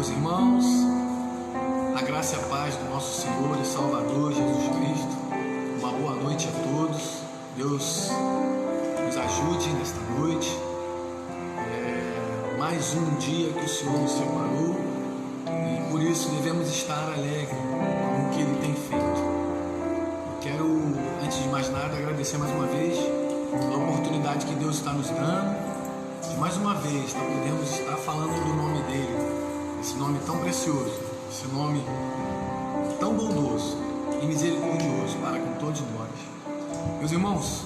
Meus irmãos, a graça e a paz do nosso Senhor e Salvador Jesus Cristo, uma boa noite a todos. Deus nos ajude nesta noite. Mais um dia que o Senhor nos separou e por isso devemos estar alegres com o que Ele tem feito. Eu quero, antes de mais nada, agradecer mais uma vez a oportunidade que Deus está nos dando de mais uma vez podemos estar falando do nome dEle, esse nome tão precioso, esse nome tão bondoso e misericordioso para com todos nós. Meus irmãos,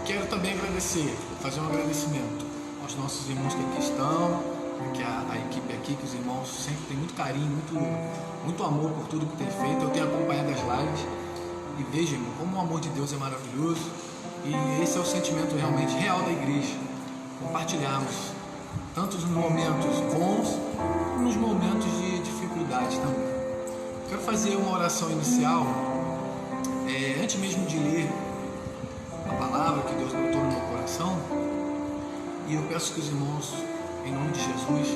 quero também agradecer, fazer um agradecimento aos nossos irmãos que aqui estão, que a equipe aqui, que os irmãos sempre têm muito carinho, muito amor por tudo que tem feito. Eu tenho acompanhado as lives e vejo, irmão, como o amor de Deus é maravilhoso, e esse é o sentimento realmente real da igreja, compartilharmos tanto nos momentos bons como nos momentos de dificuldade também. Quero fazer uma oração inicial, antes mesmo de ler a palavra que Deus botou no meu coração. E eu peço que os irmãos, em nome de Jesus,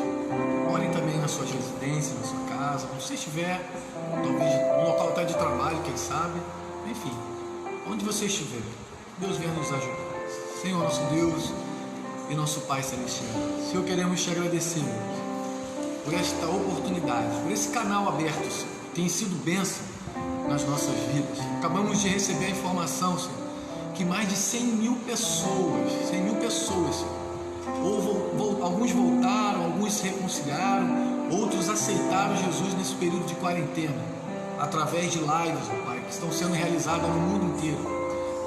orem também nas suas residências, na sua casa, onde você estiver, talvez no local até de trabalho, quem sabe, enfim, onde você estiver, Deus venha nos ajudar. Senhor, nosso Deus e nosso Pai Celestial, Senhor, queremos te agradecer, por esta oportunidade, por esse canal aberto, Senhor, que tem sido bênção nas nossas vidas. Acabamos de receber a informação, Senhor, que mais de 100 mil pessoas, Senhor, alguns voltaram, alguns se reconciliaram, outros aceitaram Jesus nesse período de quarentena, através de lives, Pai, que estão sendo realizadas no mundo inteiro.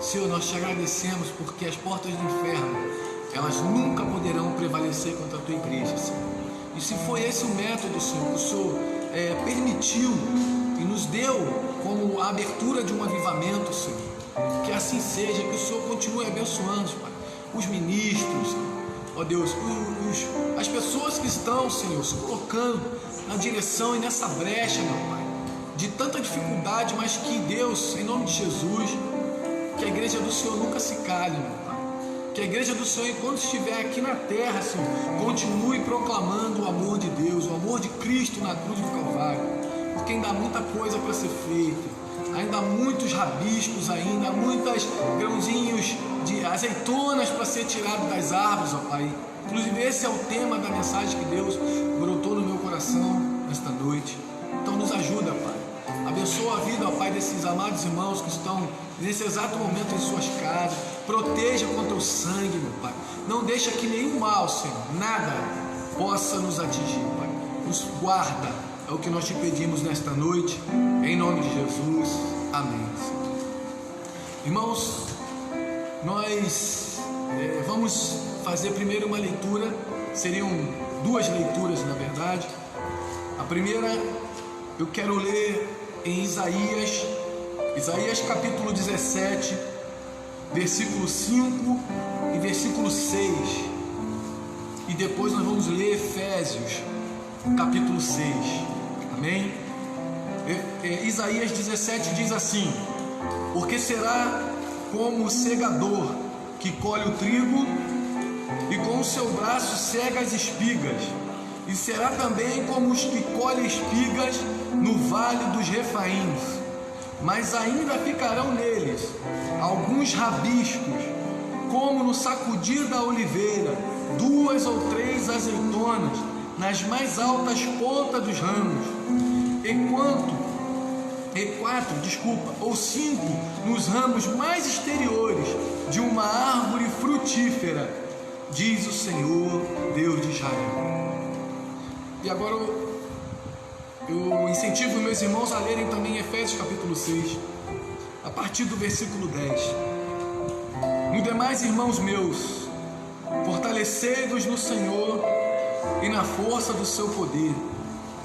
Senhor, nós te agradecemos porque as portas do inferno, elas nunca poderão prevalecer contra a tua igreja, Senhor. E se foi esse o método, Senhor, que o Senhor permitiu e nos deu como a abertura de um avivamento, Senhor, que assim seja, que o Senhor continue abençoando, Pai, os ministros, ó Deus, as pessoas que estão, Senhor, se colocando na direção e nessa brecha, meu Pai, de tanta dificuldade, mas que Deus, em nome de Jesus, que a igreja do Senhor nunca se cale, meu Pai, que a igreja do Senhor, enquanto estiver aqui na terra, Senhor, continue proclamando o amor de Deus, o amor de Cristo na cruz do Calvário, porque ainda há muita coisa para ser feita, ainda há muitos rabiscos, ainda há muitos grãozinhos de azeitonas para ser tirado das árvores, ó Pai. Inclusive esse é o tema da mensagem que Deus brotou no meu coração nesta noite. Então nos ajuda, Pai. Abençoa a vida, ó Pai, desses amados irmãos que estão nesse exato momento em suas casas. Proteja com teu sangue, meu Pai. Não deixa que nenhum mal, Senhor, nada possa nos atingir, Pai. Nos guarda, é o que nós te pedimos nesta noite, em nome de Jesus. Amém. Irmãos, nós vamos fazer primeiro uma leitura, seriam duas leituras na verdade. A primeira eu quero ler em Isaías capítulo 17, versículo 5 e versículo 6, e depois nós vamos ler Efésios capítulo 6, amém? Isaías 17 diz assim: porque será como o segador que colhe o trigo e com o seu braço cega as espigas, e será também como os que colhem espigas no vale dos Refaíns, mas ainda ficarão neles alguns rabiscos, como no sacudir da oliveira, 2 ou 3 azeitonas nas mais altas pontas dos ramos, e 4 ou 5 nos ramos mais exteriores de uma árvore frutífera, diz o Senhor Deus de Israel. E agora eu incentivo meus irmãos a lerem também Efésios capítulo 6, a partir do versículo 10. No demais, irmãos meus, fortalecei-vos no Senhor e na força do seu poder,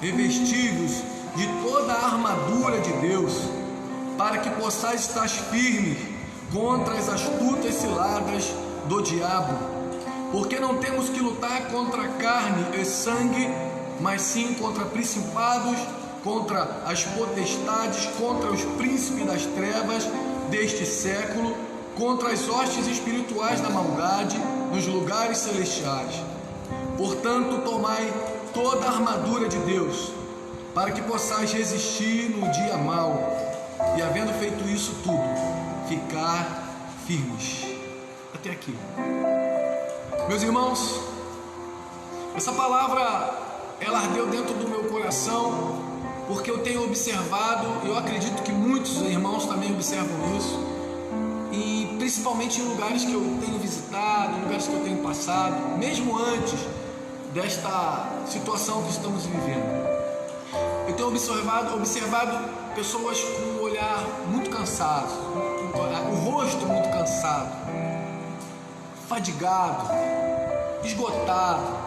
revesti-vos de toda a armadura de Deus, para que possais estar firmes contra as astutas ciladas do diabo, porque não temos que lutar contra carne e sangue, mas sim contra principados, contra as potestades, contra os príncipes das trevas deste século, contra as hostes espirituais da maldade nos lugares celestiais. Portanto, tomai toda a armadura de Deus, para que possais resistir no dia mau, e havendo feito isso tudo, ficar firmes. Até aqui. Meus irmãos, essa palavra, ela ardeu dentro do meu coração, porque eu tenho observado, eu acredito que muitos irmãos também observam isso, e principalmente em lugares que eu tenho visitado, em lugares que eu tenho passado, mesmo antes desta situação que estamos vivendo. Eu tenho observado pessoas com um olhar muito cansado, o rosto muito cansado, fadigado, esgotado.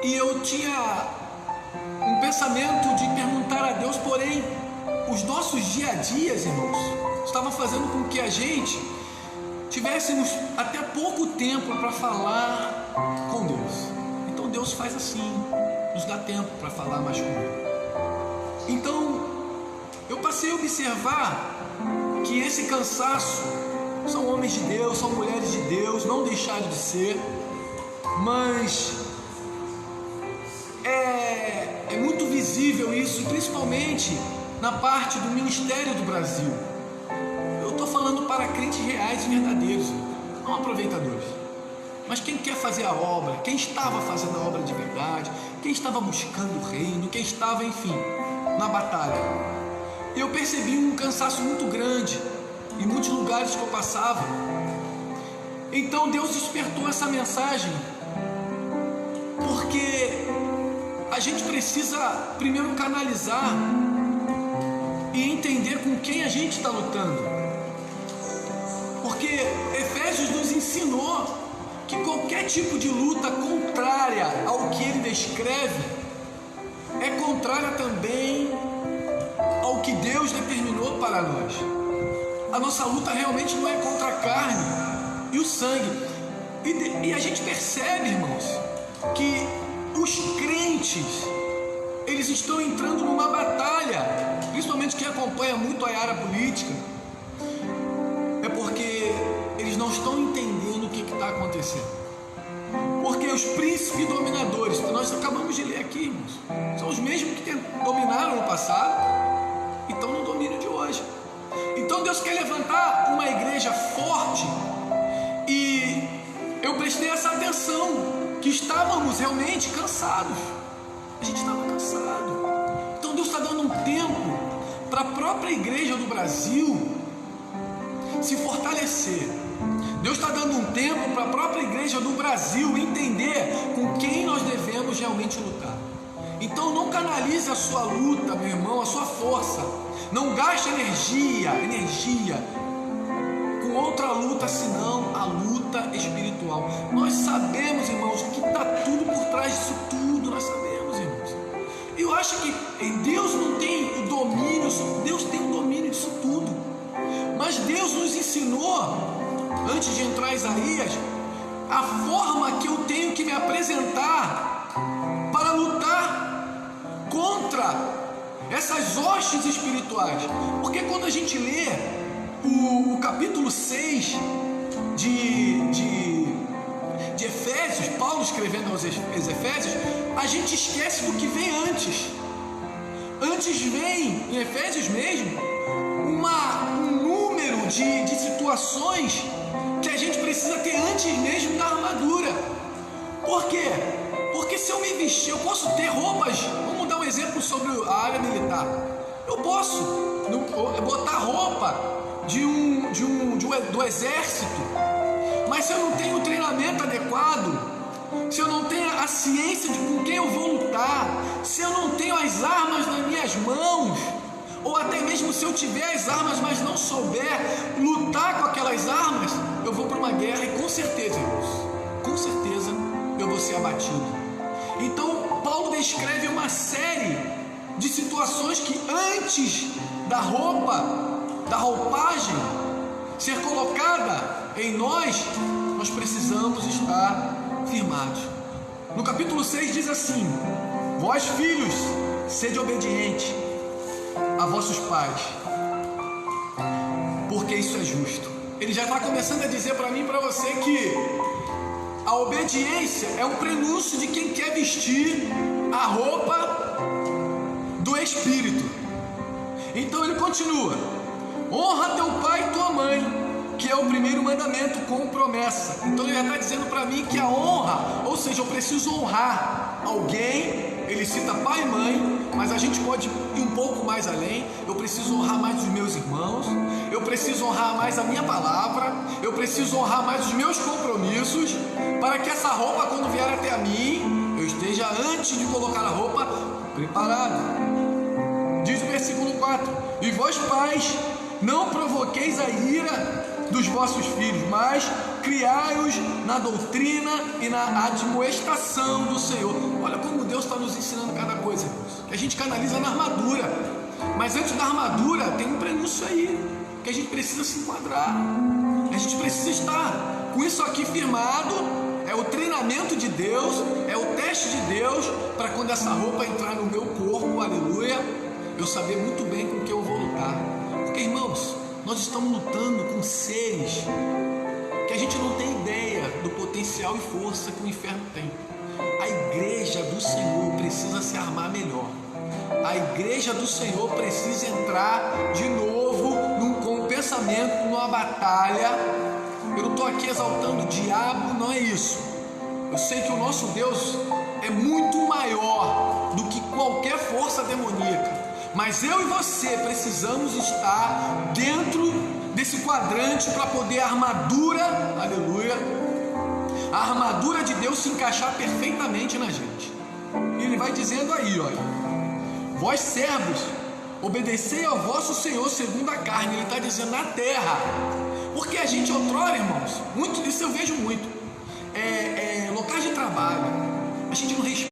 E eu tinha um pensamento de perguntar a Deus, porém, os nossos dia a dias, irmãos, estavam fazendo com que a gente tivéssemos até pouco tempo para falar com Deus. Então Deus faz assim, nos dá tempo para falar mais com Ele. Então eu passei a observar que esse cansaço são homens de Deus, são mulheres de Deus, não deixaram de ser, mas é muito visível isso, principalmente na parte do ministério do Brasil. Eu estou falando para crentes reais e verdadeiros, não aproveitadores, mas quem quer fazer a obra, quem estava fazendo a obra de verdade, quem estava buscando o reino, quem estava, enfim, na batalha. Eu percebi um cansaço muito grande em muitos lugares que eu passava. Então Deus despertou essa mensagem, porque a gente precisa primeiro canalizar e entender com quem a gente está lutando, porque Efésios nos ensinou que qualquer tipo de luta contrária ao que ele descreve é contrária também ao que Deus determinou para nós. A nossa luta realmente não é contra a carne e o sangue. E a gente percebe, irmãos, que os crentes, eles estão entrando numa batalha, principalmente quem acompanha muito a área política, é porque eles não estão entendendo o que está acontecendo. Porque os príncipes dominadores, que nós acabamos de ler aqui, irmãos, são os mesmos que dominaram no passado e estão no domínio de hoje. Então Deus quer levantar uma igreja forte, e eu prestei essa atenção, que estávamos realmente cansados. A gente estava cansado. Então Deus está dando um tempo para a própria igreja do Brasil se fortalecer. Deus está dando um tempo para a própria igreja do Brasil entender com quem nós devemos realmente lutar. Então não canalize a sua luta, meu irmão, a sua força. Não gaste energia com outra luta, senão a luta espiritual. Nós sabemos, irmãos, que está tudo por trás disso tudo. Nós sabemos, irmãos. Eu acho que Deus não tem o domínio, Deus tem o domínio disso tudo. Mas Deus nos ensinou, antes de entrar em Isaías, a forma que eu tenho que me apresentar para lutar contra essas hostes espirituais. Porque quando a gente lê o capítulo 6 de Efésios, Paulo escrevendo aos Efésios, a gente esquece do que vem antes. Antes vem, em Efésios mesmo, um número de situações que a gente precisa ter antes mesmo da armadura. Por quê? Porque se eu me vestir, eu posso ter roupas. Vamos dar um exemplo sobre a área militar. Eu posso botar roupa do exército, mas se eu não tenho o treinamento adequado, se eu não tenho a ciência de com quem eu vou lutar, se eu não tenho as armas nas minhas mãos, ou até mesmo se eu tiver as armas, mas não souber lutar com aquelas armas, eu vou para uma guerra e com certeza eu vou ser abatido. Então Paulo descreve uma série de situações que antes da roupagem ser colocada em nós precisamos estar firmados. No capítulo 6 diz assim: vós filhos, sede obedientes a vossos pais, porque isso é justo. Ele já está começando a dizer para mim e para você que A obediência é um prenúncio de quem quer vestir a roupa do Espírito. Então ele continua: honra teu pai e tua mãe, que é o primeiro mandamento com promessa. Então ele já está dizendo para mim que a honra, ou seja, eu preciso honrar alguém. Ele cita pai e mãe, mas a gente pode ir um pouco mais além. Eu preciso honrar mais os meus irmãos, eu preciso honrar mais a minha palavra, eu preciso honrar mais os meus compromissos, para que essa roupa, quando vier até a mim, eu esteja, antes de colocar a roupa, preparado. Diz o versículo 4: e vós pais, não provoqueis a ira dos vossos filhos, mas criai-os na doutrina e na admoestação do Senhor. Olha como Deus está nos ensinando cada coisa, irmãos, que a gente canaliza na armadura. Mas antes da armadura tem um prenúncio aí, que a gente precisa se enquadrar, a gente precisa estar com isso aqui firmado. É o treinamento de Deus, é o teste de Deus, para quando essa roupa entrar no meu corpo, aleluia, eu saber muito bem com o que eu vou lutar. Porque, irmãos, nós estamos lutando com seres que a gente não tem ideia do potencial e força que o inferno tem. A igreja do Senhor precisa se armar melhor. A igreja do Senhor precisa entrar de novo com o pensamento numa batalha. Eu não estou aqui exaltando o diabo, não é isso. Eu sei que o nosso Deus é muito maior do que qualquer força demoníaca. Mas eu e você precisamos estar dentro desse quadrante para poder a armadura, aleluia, a armadura de Deus se encaixar perfeitamente na gente. E ele vai dizendo aí, olha: vós servos, obedecei ao vosso Senhor segundo a carne. Ele está dizendo na terra, porque a gente outrora, irmãos, muito disso eu vejo muito, locais de trabalho, a gente não respeita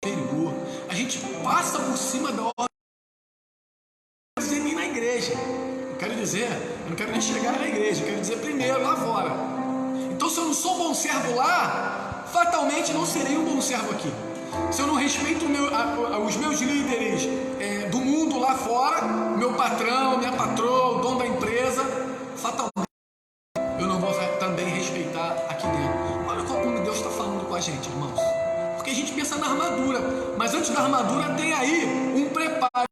o interior, a gente passa por cima da ordem nem na igreja. Eu não quero nem chegar na igreja, eu quero dizer primeiro lá fora. Então, se eu não sou bom servo lá, fatalmente não serei um bom servo aqui. Se eu não respeito os meus líderes do mundo lá fora, meu patrão, minha patroa, o dono da empresa, fatalmente eu não vou também respeitar aqui dentro. Olha como Deus está falando com a gente, irmãos. Porque a gente pensa na armadura, mas antes da armadura tem aí um preparo.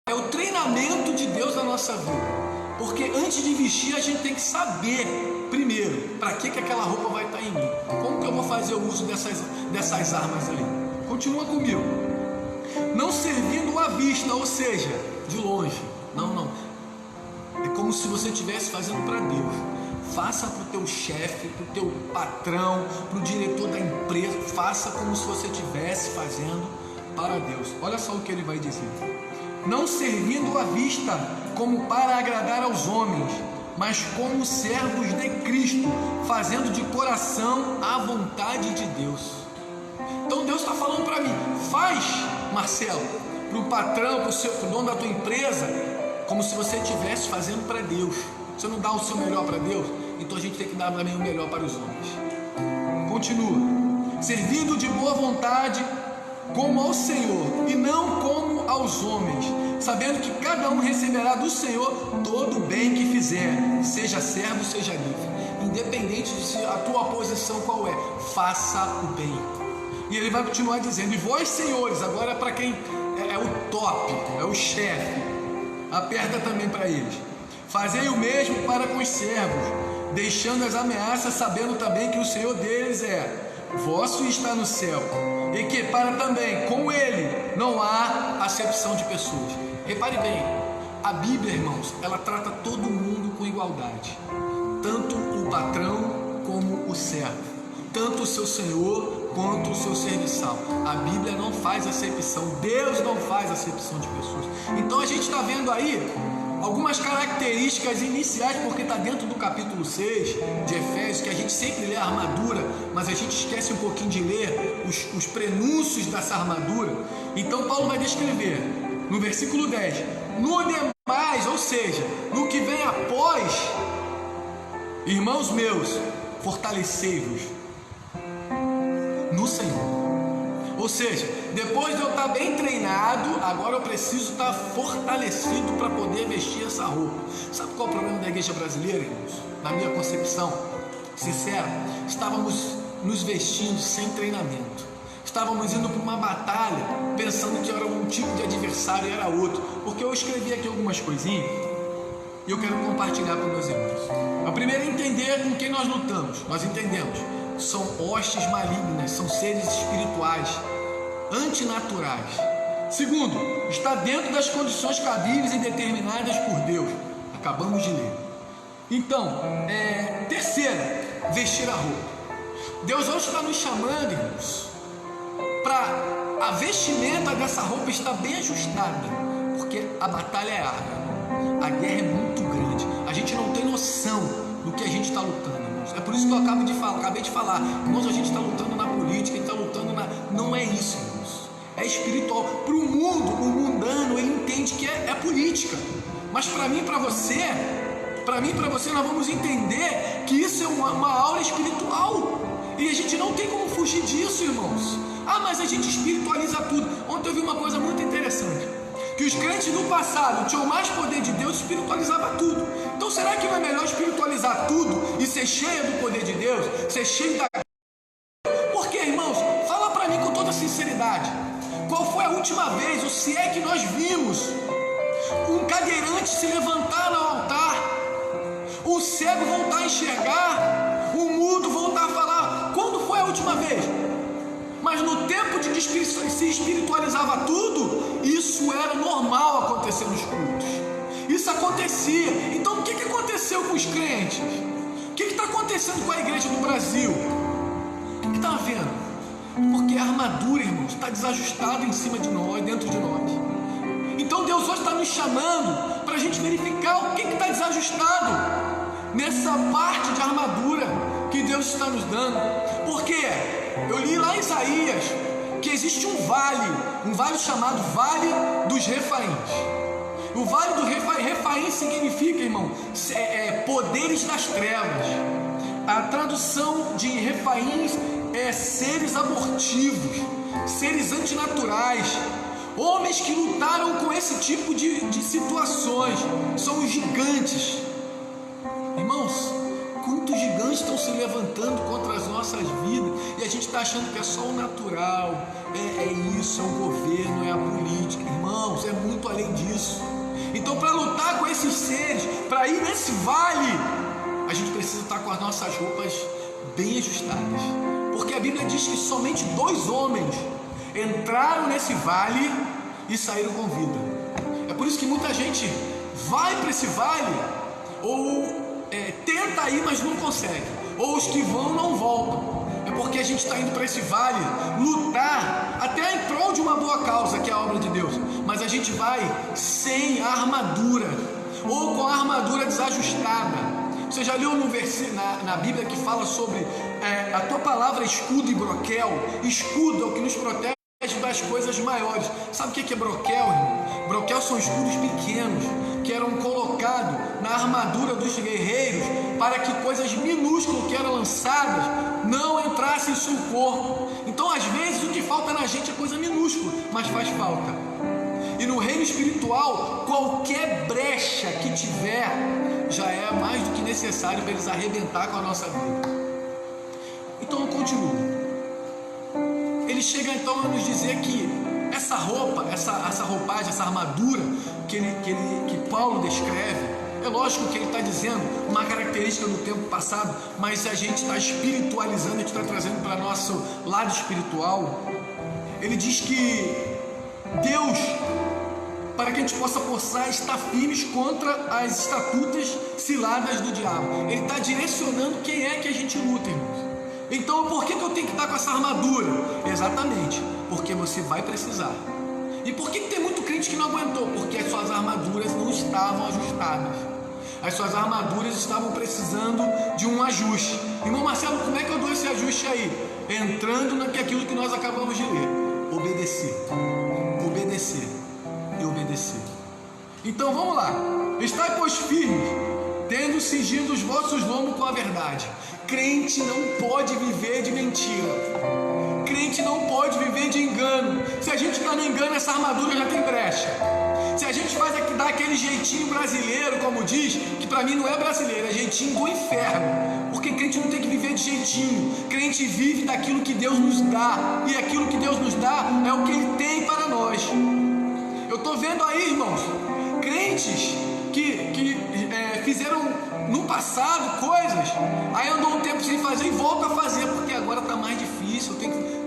É o treinamento de Deus na nossa vida. Porque antes de vestir, a gente tem que saber, primeiro, para que aquela roupa vai estar em mim. Como que eu vou fazer o uso dessas armas ali? Continua comigo. Não servindo à vista, ou seja, de longe. Não. É como se você estivesse fazendo para Deus. Faça para o teu chefe, para o teu patrão, para o diretor da empresa. Faça como se você estivesse fazendo para Deus. Olha só o que ele vai dizer. Não servindo à vista como para agradar aos homens, mas como servos de Cristo, fazendo de coração a vontade de Deus. Então Deus está falando para mim: faz, Marcelo, para o patrão, para o dono da tua empresa, como se você estivesse fazendo para Deus. Você não dá o seu melhor para Deus, então a gente tem que dar também o melhor para os homens. Continua: servindo de boa vontade como ao Senhor e não como aos homens, sabendo que cada um receberá do Senhor todo o bem que fizer, seja servo, seja livre, independente de a tua posição qual é, faça o bem. E ele vai continuar dizendo: e vós, senhores, agora para quem é o top, é o chefe, aperta também para eles: fazei o mesmo para com os servos, deixando as ameaças, sabendo também que o Senhor deles é vosso e está no céu, e que para também com ele não há acepção de pessoas. Repare bem, a Bíblia, irmãos, ela trata todo mundo com igualdade, tanto o patrão como o servo, tanto o seu senhor quanto o seu serviçal. A Bíblia não faz acepção, Deus não faz acepção de pessoas. Então a gente está vendo aí algumas características iniciais, porque está dentro do capítulo 6 de Efésios, que a gente sempre lê a armadura, mas a gente esquece um pouquinho de ler os prenúncios dessa armadura. Então Paulo vai descrever no versículo 10: no demais, ou seja, no que vem após, irmãos meus, fortalecei-vos no Senhor. Ou seja, depois de eu estar bem treinado, agora eu preciso estar fortalecido para poder vestir essa roupa. Sabe qual é o problema da igreja brasileira, irmãos? Na minha concepção, sincera, estávamos nos vestindo sem treinamento. Estávamos indo para uma batalha pensando que era um tipo de adversário e era outro. Porque eu escrevi aqui algumas coisinhas e eu quero compartilhar com meus irmãos. A primeira é entender com quem nós lutamos. Nós entendemos, são hostes malignas, são seres espirituais, antinaturais. Segundo, está dentro das condições cabíveis e determinadas por Deus. Acabamos de ler. Então, terceira, vestir a roupa. Deus hoje está nos chamando, irmãos, para a vestimenta dessa roupa estar bem ajustada, porque a batalha é árdua, a guerra é muito grande, a gente não tem noção do que a gente está lutando, irmãos. É por isso que eu acabei de falar, irmãos, a gente está lutando na política, a gente está lutando na... Não é isso, irmãos, é espiritual. Para o mundo, o mundano, ele entende que é política, mas para mim e para você, nós vamos entender que isso é uma aula espiritual, e a gente não tem como fugir disso, irmãos. Mas a gente espiritualiza tudo. Ontem eu vi uma coisa muito interessante, que os crentes do passado tinham mais poder de Deus, espiritualizava tudo. Então será que não é melhor espiritualizar tudo e ser cheio do poder de Deus, ser cheio da... Porque, irmãos, fala para mim com toda sinceridade, qual foi a última vez, ou se é que nós vimos um cadeirante se levantar no altar, o cego voltar a enxergar, o mudo voltar a falar? Quando foi a última vez? Mas no tempo de que se espiritualizava tudo, isso era normal acontecer nos cultos. Isso acontecia. Então o que aconteceu com os crentes? O que está acontecendo com a igreja do Brasil? O que está havendo? Porque a armadura, irmãos, está desajustada em cima de nós, dentro de nós. Então Deus hoje está nos chamando para a gente verificar o que está desajustado nessa parte de armadura que Deus está nos dando. Porque eu li lá em Isaías que existe um vale chamado Vale dos Refaíns. O Vale do Refaim significa, irmão, poderes das trevas. A tradução de Refaíns é seres abortivos, seres antinaturais, homens que lutaram com esse tipo de situações. São os gigantes. Irmãos, quantos gigantes estão se levantando contra as nossas vidas e a gente está achando que é só o natural, é isso, é o governo, é a política. Irmãos, é muito além disso. Então, para lutar com esses seres, para ir nesse vale, a gente precisa estar com as nossas roupas bem ajustadas, porque a Bíblia diz que somente 2 homens entraram nesse vale e saíram com vida. É por isso que muita gente vai para esse vale, ou tenta ir, mas não consegue, ou os que vão não voltam. É porque a gente está indo para esse vale lutar até em prol de uma boa causa, que é a obra de Deus, mas a gente vai sem a armadura, ou com a armadura desajustada. Você já leu na Bíblia que fala sobre a tua palavra escudo e broquel? Escudo é o que nos protege das coisas maiores. Sabe o que é broquel, irmão? Broquel são escudos pequenos que eram colocados na armadura dos guerreiros para que coisas minúsculas que eram lançadas não entrassem em seu corpo. Então, às vezes, o que falta na gente é coisa minúscula, mas faz falta. E no reino espiritual, qualquer brecha que tiver já é mais do que necessário para eles arrebentar com a nossa vida. Então eu continuo. Ele chega então a nos dizer que essa roupa, essa roupagem, essa armadura que Paulo descreve, é lógico que ele está dizendo uma característica do tempo passado, mas a gente está espiritualizando, a gente está trazendo para nosso lado espiritual. Ele diz que Deus, para que a gente possa estar firmes contra as estatutas ciladas do diabo. Ele está direcionando quem é que a gente luta, irmãos. Então, por que eu tenho que estar com essa armadura? Exatamente, porque você vai precisar. E por que tem muito crente que não aguentou? Porque as suas armaduras não estavam ajustadas. As suas armaduras estavam precisando de um ajuste. Irmão Marcelo, como é que eu dou esse ajuste aí? Entrando naquilo que nós acabamos de ler. Obedecer. Obedecer. E obedecer. Então vamos lá. Estai, pois, firmes, tendo cingido os vossos lombos com a verdade. Crente não pode viver de mentira. crente não pode viver de engano. Se a gente está no engano, essa armadura já tem brecha. Se a gente dá aquele jeitinho brasileiro, como diz, que para mim não é brasileiro, é jeitinho do inferno. Porque crente não tem que viver de jeitinho. Crente vive daquilo que Deus nos dá. E aquilo que Deus nos dá é o que Ele tem para nós. Eu estou vendo aí, irmãos, crentes que fizeram no passado coisas, aí andou um tempo sem fazer e volta a fazer, porque agora está mais difícil.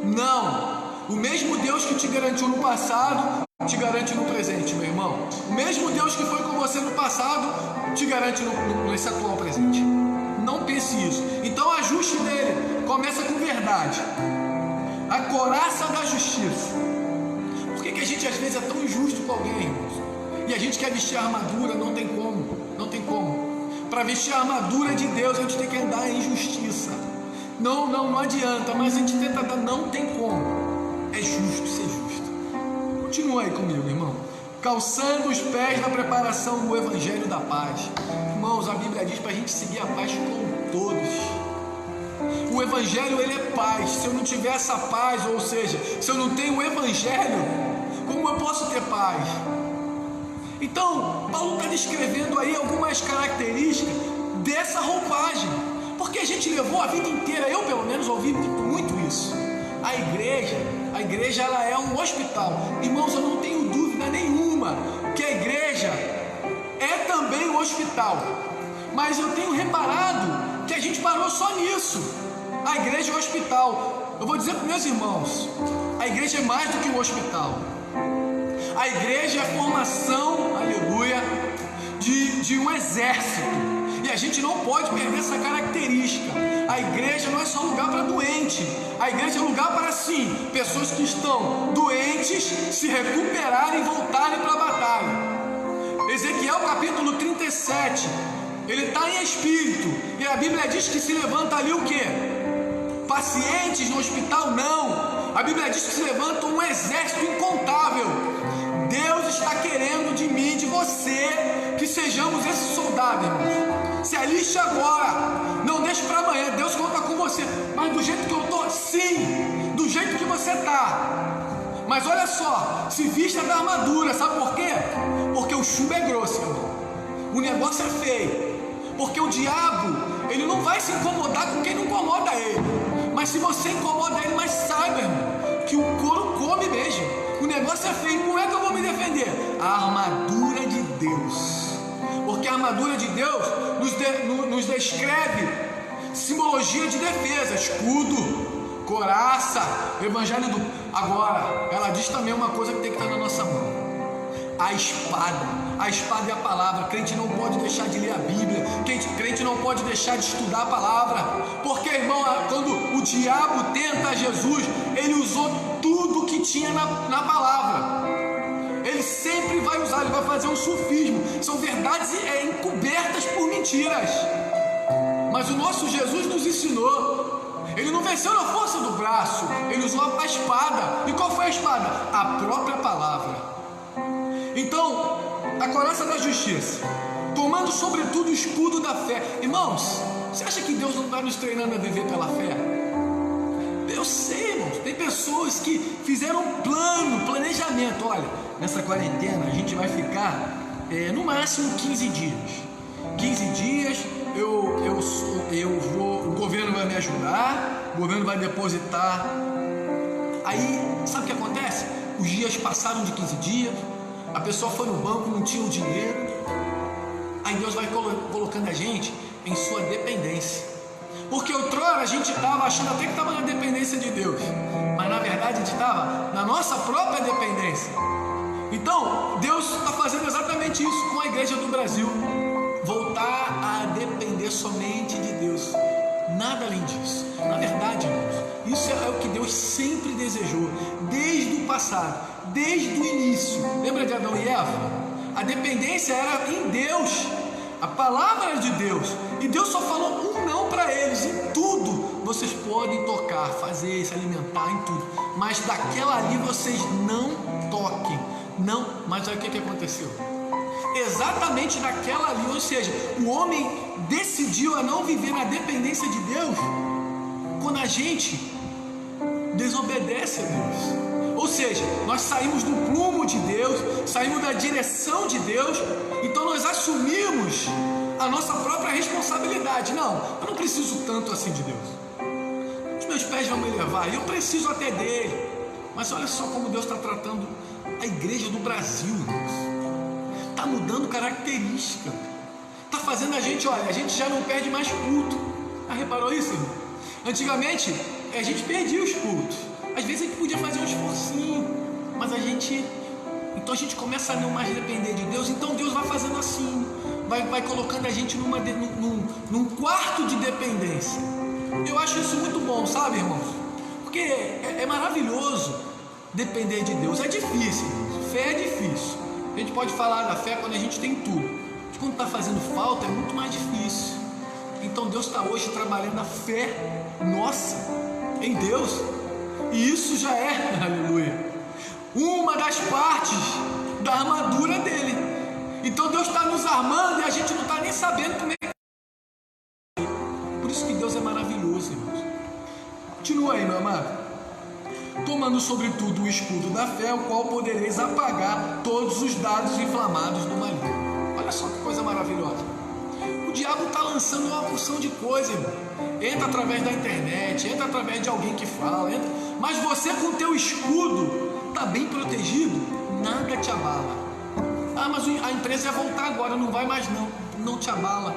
Não! O mesmo Deus que te garantiu no passado te garante no presente, meu irmão. O mesmo Deus que foi com você no passado te garante nesse atual presente. Não pense isso. Então o ajuste dele começa com verdade, a couraça da justiça. Por que a gente às vezes é tão injusto com alguém, irmãos? E a gente quer vestir a armadura, não tem como. Não tem como. Para vestir a armadura de Deus, a gente tem que andar em justiça. Não adianta, mas a gente tenta dar, não tem como. É justo ser justo. Continua aí comigo, irmão. Calçando os pés na preparação do Evangelho da Paz. Irmãos, a Bíblia diz para a gente seguir a paz com todos. O Evangelho, ele é paz. Se eu não tiver essa paz, ou seja, se eu não tenho o Evangelho, como eu posso ter paz? Então, Paulo está descrevendo aí algumas características dessa roupagem, porque a gente levou a vida inteira, eu pelo menos ouvi muito isso. A igreja ela é um hospital. Irmãos, eu não tenho dúvida nenhuma que a igreja é também um hospital, mas eu tenho reparado que a gente parou só nisso. A igreja é um hospital. Eu vou dizer para meus irmãos, a igreja é mais do que um hospital. A igreja é a formação, aleluia, de um exército. E a gente não pode perder essa característica. A igreja não é só lugar para doente. A igreja é lugar para, sim, pessoas que estão doentes se recuperarem e voltarem para a batalha. Ezequiel capítulo 37, ele está em espírito. E a Bíblia diz que se levanta ali o quê? Pacientes no hospital? Não. A Bíblia diz que se levanta um exército incontável. Deus está querendo de mim, de você, que sejamos esse soldado, irmãos. Se aliste agora, não deixe para amanhã. Deus conta com você, mas do jeito que eu estou, sim, do jeito que você está. Mas olha só, se vista da armadura, sabe por quê? Porque o chumbo é grosso, irmão. O negócio é feio. Porque o diabo, ele não vai se incomodar com quem não incomoda ele. Mas se você incomoda ele, mas saiba, irmão, que o couro come mesmo. O negócio é feio. Como é que eu vou me defender? A armadura de Deus. Porque a armadura de Deus nos descreve simbologia de defesa, escudo, couraça, evangelho do... Agora, ela diz também uma coisa que tem que estar na nossa mão. A espada é a palavra. Crente não pode deixar de ler a Bíblia. Crente não pode deixar de estudar a palavra. Porque, irmão, quando o diabo tenta Jesus, ele usou tudo que tinha na palavra. Ele sempre vai usar, ele vai fazer um sofismo. São verdades encobertas por mentiras. Mas o nosso Jesus nos ensinou. Ele não venceu na força do braço, ele usou a espada. E qual foi a espada? A própria palavra. Então, a couraça da justiça, tomando sobretudo o escudo da fé. Irmãos, você acha que Deus não está nos treinando a viver pela fé? Eu sei, irmãos, tem pessoas que fizeram um planejamento. Olha, nessa quarentena a gente vai ficar no máximo 15 dias. 15 dias eu vou, o governo vai me ajudar, o governo vai depositar. Aí, sabe o que acontece? Os dias passaram de 15 dias, a pessoa foi no banco, não tinha o dinheiro. Aí Deus vai colocando a gente em sua dependência. Porque outrora a gente estava achando até que estava na dependência de Deus, mas na verdade a gente estava na nossa própria dependência. Então Deus está fazendo exatamente isso com a igreja do Brasil. Voltar a depender somente de Deus, nada além disso. Na verdade, irmãos, isso é o que Deus sempre desejou, desde o passado, desde o início. Lembra de Adão e Eva? A dependência era em Deus, a palavra era de Deus, e Deus só falou um não para eles. Em tudo vocês podem tocar, fazer, se alimentar, em tudo, mas daquela ali vocês não toquem. Não, mas aí o que aconteceu? Exatamente naquela ali, ou seja, o homem decidiu a não viver na dependência de Deus. Quando a gente desobedece a Deus. Ou seja, nós saímos do prumo de Deus, saímos da direção de Deus, então nós assumimos a nossa própria responsabilidade. Não, eu não preciso tanto assim de Deus. Os meus pés vão me levar, eu preciso até dele. Mas olha só como Deus está tratando a igreja do Brasil, irmãos. Está mudando característica. Está fazendo a gente já não perde mais culto. Já reparou isso, irmão? Antigamente, a gente perdia os cultos. Às vezes a gente podia fazer um esforcinho, mas então a gente começa a não mais depender de Deus. Então Deus vai fazendo assim, vai colocando a gente num quarto de dependência. Eu acho isso muito bom, sabe, irmãos? Porque é maravilhoso depender de Deus. É difícil, irmãos. Fé é difícil. A gente pode falar da fé quando a gente tem tudo, mas quando está fazendo falta é muito mais difícil. Então Deus está hoje trabalhando a fé nossa em Deus. E isso já é, aleluia, uma das partes da armadura dele. Então Deus está nos armando e a gente não está nem sabendo como é que é. Por isso que Deus é maravilhoso, irmãos. Continua aí, meu amado. Tomando sobretudo o escudo da fé, o qual podereis apagar todos os dardos inflamados do maligno. Olha só que coisa maravilhosa. O diabo está lançando uma porção de coisa, irmão. Entra através da internet, entra através de alguém que fala, mas você com o teu escudo está bem protegido, nada te abala. Ah, mas a empresa ia voltar agora, não vai mais não te abala.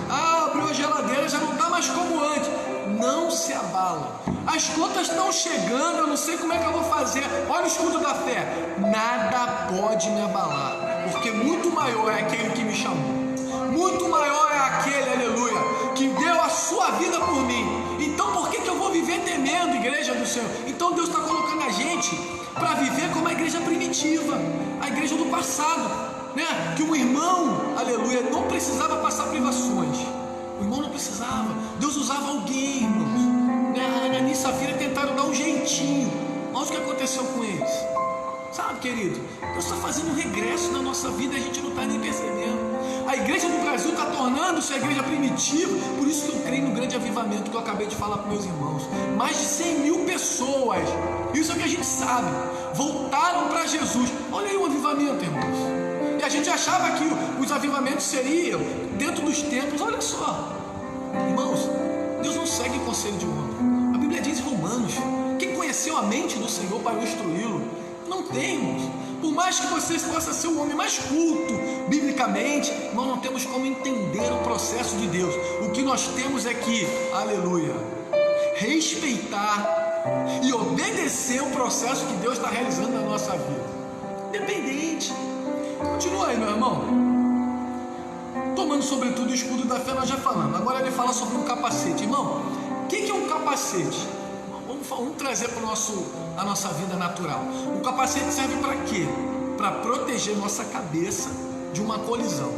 Ah, abriu a geladeira, já não está mais como antes, não se abala. As contas estão chegando, eu não sei como é que eu vou fazer. Olha o escudo da fé, nada pode me abalar, porque muito maior é aquele que me chamou. Muito maior é aquele, aleluia, que deu a sua vida por mim. Então por que eu vou viver temendo, igreja do Senhor? Então Deus está colocando a gente para viver como a igreja primitiva, a igreja do passado, né? Que o irmão, aleluia, não precisava passar privações. O irmão não precisava. Deus usava alguém, irmãos, né? A Ananias e Safira tentaram dar um jeitinho. Olha o que aconteceu com eles. Sabe, querido, Deus está fazendo um regresso na nossa vida e a gente não está nem percebendo. A igreja do Brasil está tornando-se a igreja primitiva. Por isso que eu creio no grande avivamento que eu acabei de falar para meus irmãos. Mais de 100 mil pessoas, isso é o que a gente sabe, voltaram para Jesus. Olha aí o avivamento, irmãos. E a gente achava que os avivamentos seriam dentro dos templos. Olha só, irmãos, Deus não segue conselho de homem. A Bíblia diz em Romanos: quem conheceu a mente do Senhor para instruí-lo? Não tem, irmãos. Por mais que você possa ser o homem mais culto biblicamente, nós não temos como entender o processo de Deus. O que nós temos é que, aleluia, respeitar e obedecer o processo que Deus está realizando na nossa vida. Dependente. Continua aí, meu irmão. Tomando sobretudo o escudo da fé, nós já falamos. Agora ele fala sobre um capacete. Irmão, o que é um capacete? Vamos trazer para a nossa vida natural. O capacete serve para quê? Para proteger nossa cabeça de uma colisão.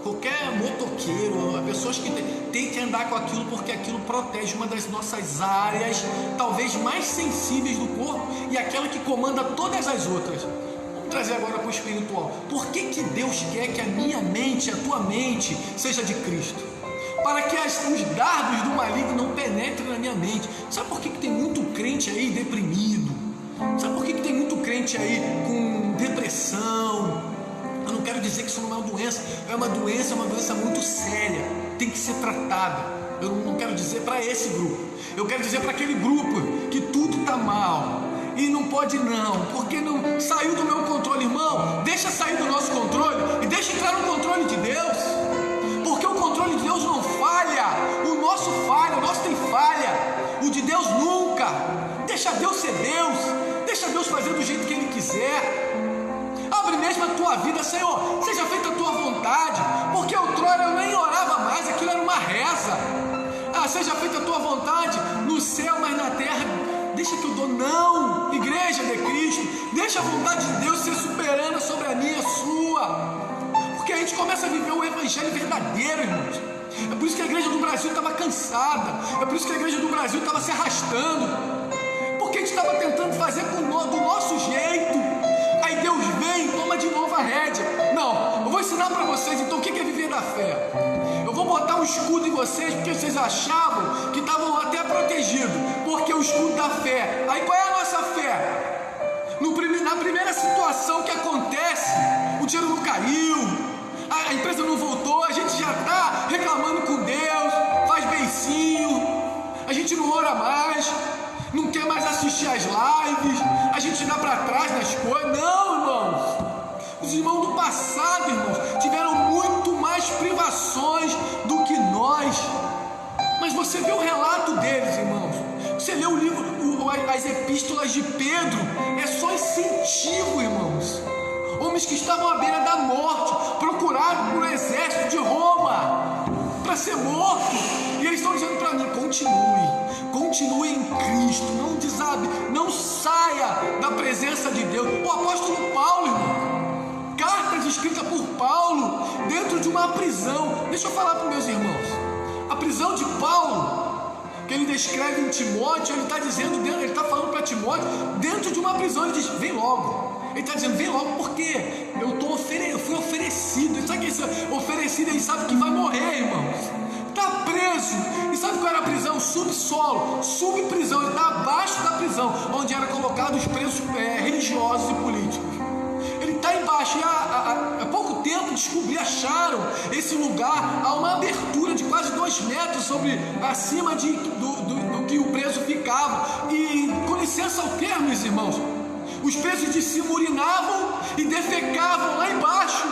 Qualquer motoqueiro, pessoas que tem que andar com aquilo, porque aquilo protege uma das nossas áreas, talvez mais sensíveis do corpo, e aquela que comanda todas as outras. Vamos trazer agora para o espiritual. Por que Deus quer que a minha mente, a tua mente, seja de Cristo? Para que os dardos do maligno não penetrem na minha mente. Sabe por que tem muito crente aí deprimido? Sabe por que tem muito crente aí com depressão? Eu não quero dizer que isso não é uma doença. É uma doença muito séria. Tem que ser tratada. Eu não quero dizer para esse grupo. Eu quero dizer para aquele grupo que tudo está mal e não pode não, porque não saiu do meu controle. Irmão, deixa sair do nosso controle e deixa entrar no controle de Deus. Porque o controle de Deus não falha, o nosso falha, o nosso tem falha, o de Deus nunca. Deixa Deus ser Deus, deixa Deus fazer do jeito que Ele quiser. Abre mesmo a tua vida, Senhor, seja feita a tua vontade, porque outrora eu nem orava mais, aquilo era uma reza. Seja feita a tua vontade no céu, mas na terra, deixa que eu dou. Não, igreja de Cristo, deixa a vontade de Deus ser soberana sobre a minha e a sua. Porque a gente começa a viver o evangelho verdadeiro, irmãos. É por isso que a igreja do Brasil estava cansada. É por isso que a igreja do Brasil estava se arrastando. Porque a gente estava tentando fazer do nosso jeito. Aí Deus vem e toma de novo a rédea. Não, eu vou ensinar para vocês então o que é viver da fé. Eu vou botar um escudo em vocês, porque vocês achavam que estavam até protegidos. protegido, porque o escudo da fé. Aí qual é a nossa fé? Na primeira situação que acontece, o dinheiro não caiu, a empresa não voltou, a gente já está reclamando com Deus, faz beicinho, a gente não ora mais, não quer mais assistir às lives, a gente dá para trás nas coisas. Não, irmãos, os irmãos do passado, irmãos, tiveram muito mais privações do que nós. Mas você vê o relato deles, irmãos. Você lê o livro, as epístolas de Pedro, é só incentivo, irmãos. Homens que estavam à beira da morte, procurados por um exército de Roma para ser morto, e eles estão dizendo para mim: continue em Cristo, não desabe, não saia da presença de Deus. O apóstolo Paulo, irmão, cartas escritas por Paulo dentro de uma prisão. Deixa eu falar para meus irmãos, a prisão de Paulo, que ele descreve em Timóteo, ele está dizendo, ele está falando para Timóteo, dentro de uma prisão, ele diz: vem logo. Ele está dizendo: vem logo, porque eu fui oferecido. Ele sabe que esse oferecido, ele sabe que vai morrer, irmãos. Está preso. E sabe qual era a prisão? Subsolo, subprisão. Ele está abaixo da prisão, onde eram colocados os presos religiosos e políticos. Ele está embaixo. E há pouco tempo acharam esse lugar a uma abertura de quase 2 metros acima do que o preso ficava. E com licença ao termo, meus irmãos, os presos de cima urinavam e defecavam lá embaixo.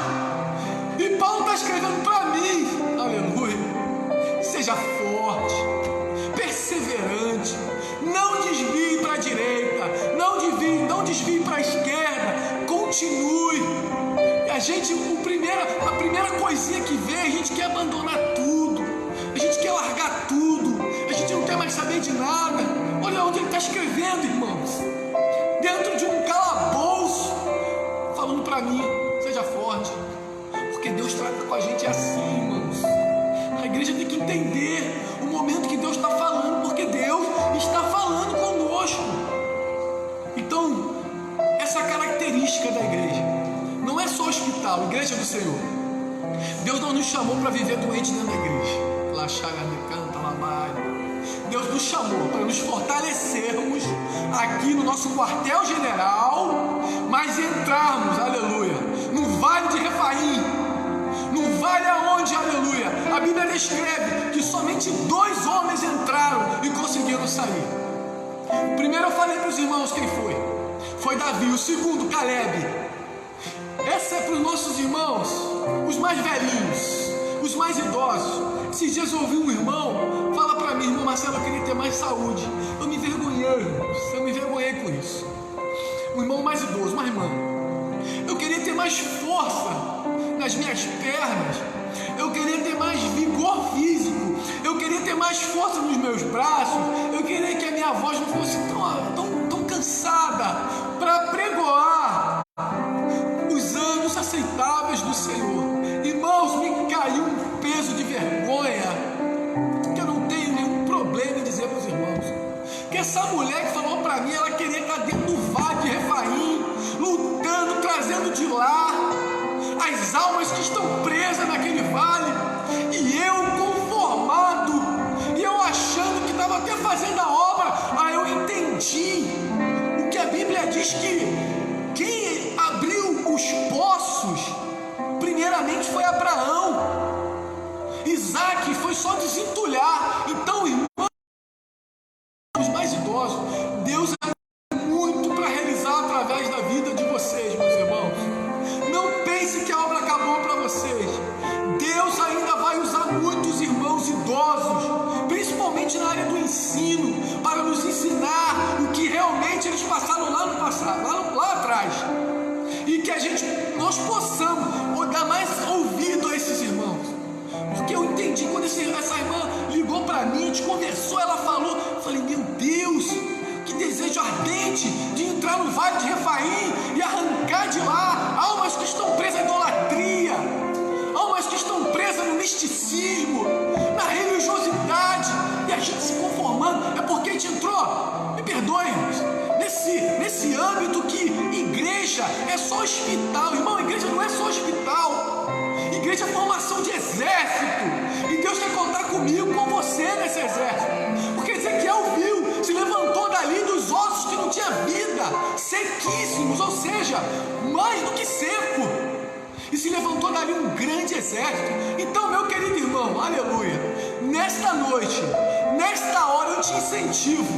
E Paulo está escrevendo para mim, aleluia: seja forte, perseverante, não desvie para a direita, não desvie para a esquerda, continue. A primeira coisinha que vem, a gente quer abandonar tudo, a gente quer largar tudo, a gente não quer mais saber de nada. Olha onde ele está escrevendo, irmãos, dentro de um calabouço, falando para mim: seja forte, porque Deus trata com a gente assim, irmãos. A igreja tem que entender o momento que Deus está falando, porque Deus está falando conosco. Então, essa característica da igreja não é só hospital, igreja do Senhor. Deus não nos chamou para viver doente dentro da igreja. Deus nos chamou para nos fortalecermos aqui no nosso quartel-general, mas entrarmos, aleluia, no vale de Refaim, no vale aonde, aleluia, a Bíblia descreve que somente 2 homens entraram e conseguiram sair. O primeiro eu falei para os irmãos quem foi. Foi Davi. O segundo, Caleb. Essa é para os nossos irmãos, os mais velhinhos, os mais idosos. Esses dias eu ouvi um irmão falar para mim: irmão Marcelo, eu queria ter mais saúde. Eu me envergonhei com isso. Um irmão mais idoso, uma irmã: eu queria ter mais força nas minhas pernas, eu queria ter mais vigor físico, eu queria ter mais força nos meus braços, eu queria que a minha voz não fosse tão cansada para pregoar os anos aceitáveis do Senhor. Irmãos, me caiu um peso de vergonha, que eu não tenho nenhum problema em dizer para os irmãos, que essa mulher que falou para mim, ela queria estar dentro do vale de Refaim, lutando, trazendo de lá as almas que estão presas naquele vale, e eu conformado, e eu achando que estava até fazendo a obra. Aí eu entendi o que a Bíblia diz, que quem abriu os poços primeiramente foi Abraão. Isaac foi só desentulhar. Então, irmãos, os mais idosos, Deus é muito para realizar através da vida de vocês, meus irmãos. Não pense que a obra acabou para vocês. Deus ainda vai usar muitos irmãos idosos, principalmente na área do ensino, para nos ensinar o que realmente eles passaram lá no passado, lá atrás. E que nós possamos dar mais ouvido a esses irmãos. Porque eu entendi, quando essa irmã ligou para mim, a gente conversou, ela falou, eu falei: meu Deus, que desejo ardente de entrar no vale de Refaim e arrancar de lá almas que estão presas à idolatria, almas que estão presas no misticismo, na religiosidade, e a gente se conformando. É porque a gente entrou, me perdoe, irmãos, nesse âmbito que igreja é só hospital. Irmão, igreja não é só hospital, igreja é formação de exército, e Deus quer contar comigo, com você nesse exército, porque Ezequiel viu ou seja, mais do que seco. E se levantou dali um grande exército. Então, meu querido irmão, aleluia, nesta noite, nesta hora eu te incentivo,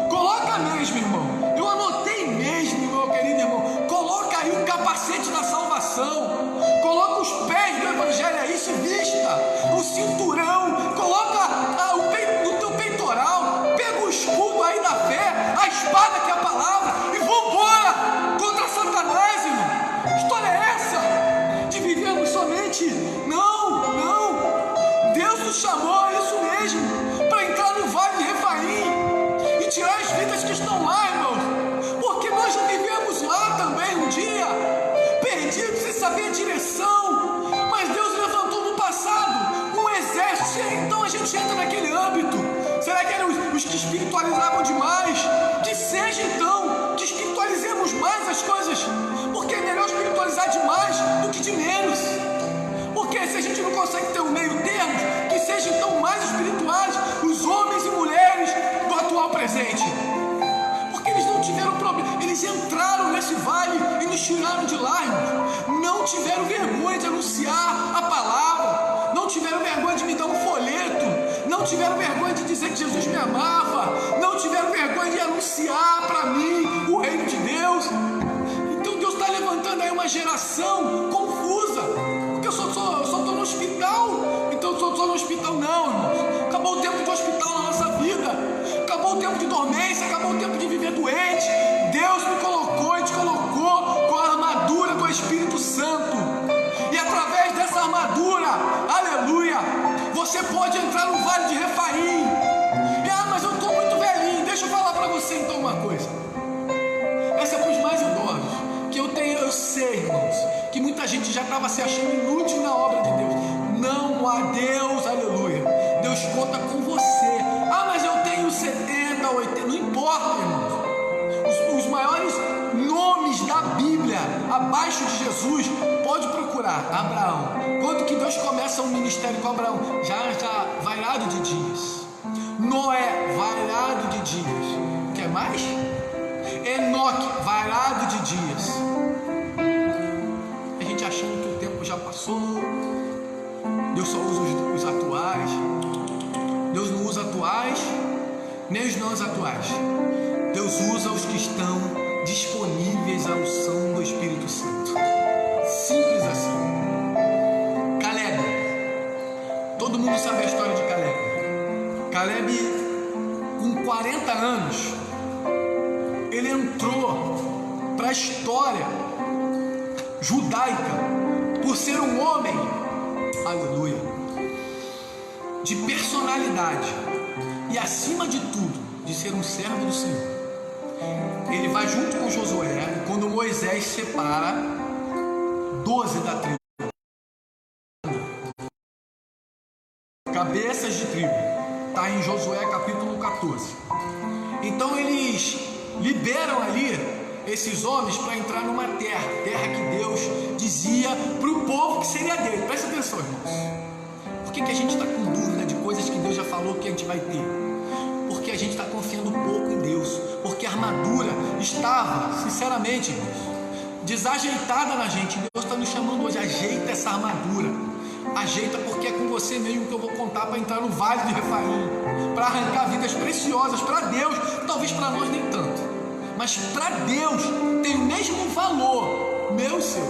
coloca mesmo, irmão, eu anotei mesmo, meu querido irmão, coloca aí o capacete da salvação, coloca os pés do evangelho aí, se vista, o cinturão, coloca o peito no teu peitoral, pega o escudo aí da fé, a espada que é a palavra, e vambora contra Satanás, irmão. História é essa? De vivermos somente? Não, Deus nos chamou, é isso mesmo, para entrar no vale de Refaim e tirar as vidas que estão lá, irmãos, porque nós já vivemos lá também um dia, perdidos, sem saber a direção, mas Deus levantou no passado um exército, então a gente entra naquele âmbito. Será que eram os que espiritualizavam demais? Que seja então, que espiritualizemos mais as coisas, porque é melhor espiritualizar demais do que de menos. Porque se a gente não consegue ter um meio termo, que seja então mais espirituais os homens e mulheres do atual presente. Porque eles não tiveram problema, eles entraram nesse vale e nos tiraram de lá, irmãos. Não tiveram vergonha de anunciar a palavra, não tiveram vergonha de me dar um folheto, não tiveram vergonha de dizer que Jesus me amava, não tiveram vergonha de anunciar para mim o reino de Deus. Então Deus está levantando aí uma geração confusa, porque eu só estou no hospital, então eu só no hospital não, irmãos. Acabou o tempo de hospital na nossa vida, acabou o tempo de dormência, acabou o tempo de viver doente. Deus me colocou e te colocou com a armadura do Espírito Santo, e através dessa armadura, aleluia, você pode entrar no vale de Refaim. Mas eu estou muito velhinho. Deixa eu falar para você então uma coisa. Essa é para os mais idosos, que eu sei, irmãos, que muita gente já estava se achando inútil na obra de Deus. Não há Deus, aleluia, Deus conta com você. Mas eu tenho 70, 80, não importa, irmãos. Os maiores nomes da Bíblia abaixo de Jesus, pode procurar. Abraão, quando que Deus começa um ministério com Abraão? Já vairado de dias. Noé, vairado de dias. Quer mais? Enoque, vairado de dias. A gente achando que o tempo já passou, Deus só usa os atuais. Deus não usa atuais, nem os não atuais. Deus usa os que estão disponíveis à unção do Espírito Santo. Simples assim. Caleb, todo mundo sabe a história de Caleb. Caleb, com 40 anos, ele entrou para a história judaica por ser um homem, aleluia, de personalidade e, acima de tudo, de ser um servo do Senhor. Ele vai junto com Josué, quando Moisés separa 12 da tribo, cabeças de tribo, está em Josué capítulo 14. Então eles liberam ali esses homens para entrar numa terra que Deus dizia para o povo que seria dele. Presta atenção, irmãos. Por que a gente está com dúvida de coisas que Deus já falou que a gente vai ter? Porque a gente está confiando pouco em Deus, porque a armadura estava, sinceramente, desajeitada na gente. Deus está nos chamando hoje, ajeita essa armadura, ajeita, porque é com você mesmo que eu vou contar para entrar no vale de Refaim, para arrancar vidas preciosas para Deus. Talvez para nós nem tanto, mas para Deus tem o mesmo valor, meu e seu.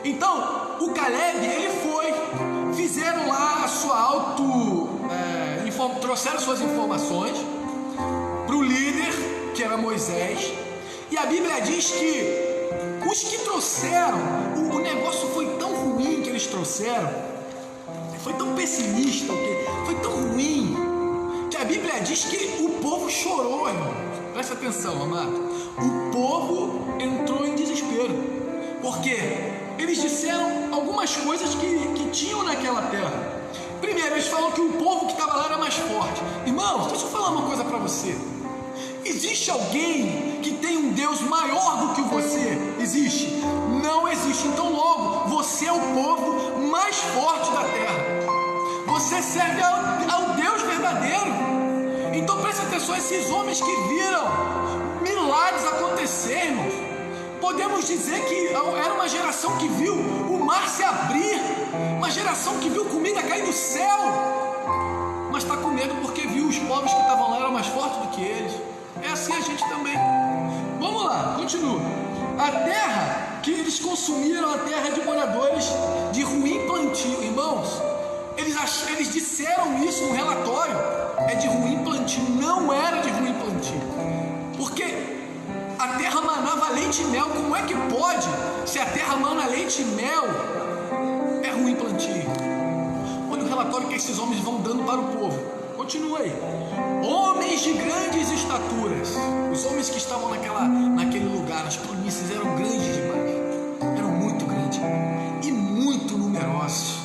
Então o Caleb, ele foi, fizeram lá a sua trouxeram suas informações para o líder, que era Moisés, e a Bíblia diz que os que trouxeram, o negócio foi tão ruim que eles trouxeram, foi tão pessimista, foi tão ruim, que a Bíblia diz que o povo chorou, irmão. Presta atenção, amado. O povo entrou em desespero, porque eles disseram algumas coisas que tinham naquela terra. Primeiro, eles falam que o povo que estava lá era mais forte. Irmãos, deixa eu falar uma coisa para você. Existe alguém que tem um Deus maior do que você? Existe? Não existe. Então logo, você é o povo mais forte da terra. Você serve ao Deus verdadeiro. Então presta atenção, esses homens que viram milagres acontecer, irmãos, Podemos dizer que era uma geração que viu o mar se abrir, uma geração que viu comida cair do céu, mas está com medo porque viu os povos que estavam lá eram mais fortes do que eles. É assim a gente também. Vamos lá, continua. A terra que eles consumiram, a terra de moradores de ruim plantio. Irmãos, eles disseram isso no relatório, é de ruim plantio, não era de ruim plantio, porque a terra manava leite e mel. Como é que pode, se a terra mana leite e mel, é ruim plantio? Olha o relatório que esses homens vão dando para o povo. Continua aí. Homens de grandes estaturas. Os homens que estavam naquele lugar, as planícies eram grandes demais, eram muito grandes e muito numerosos,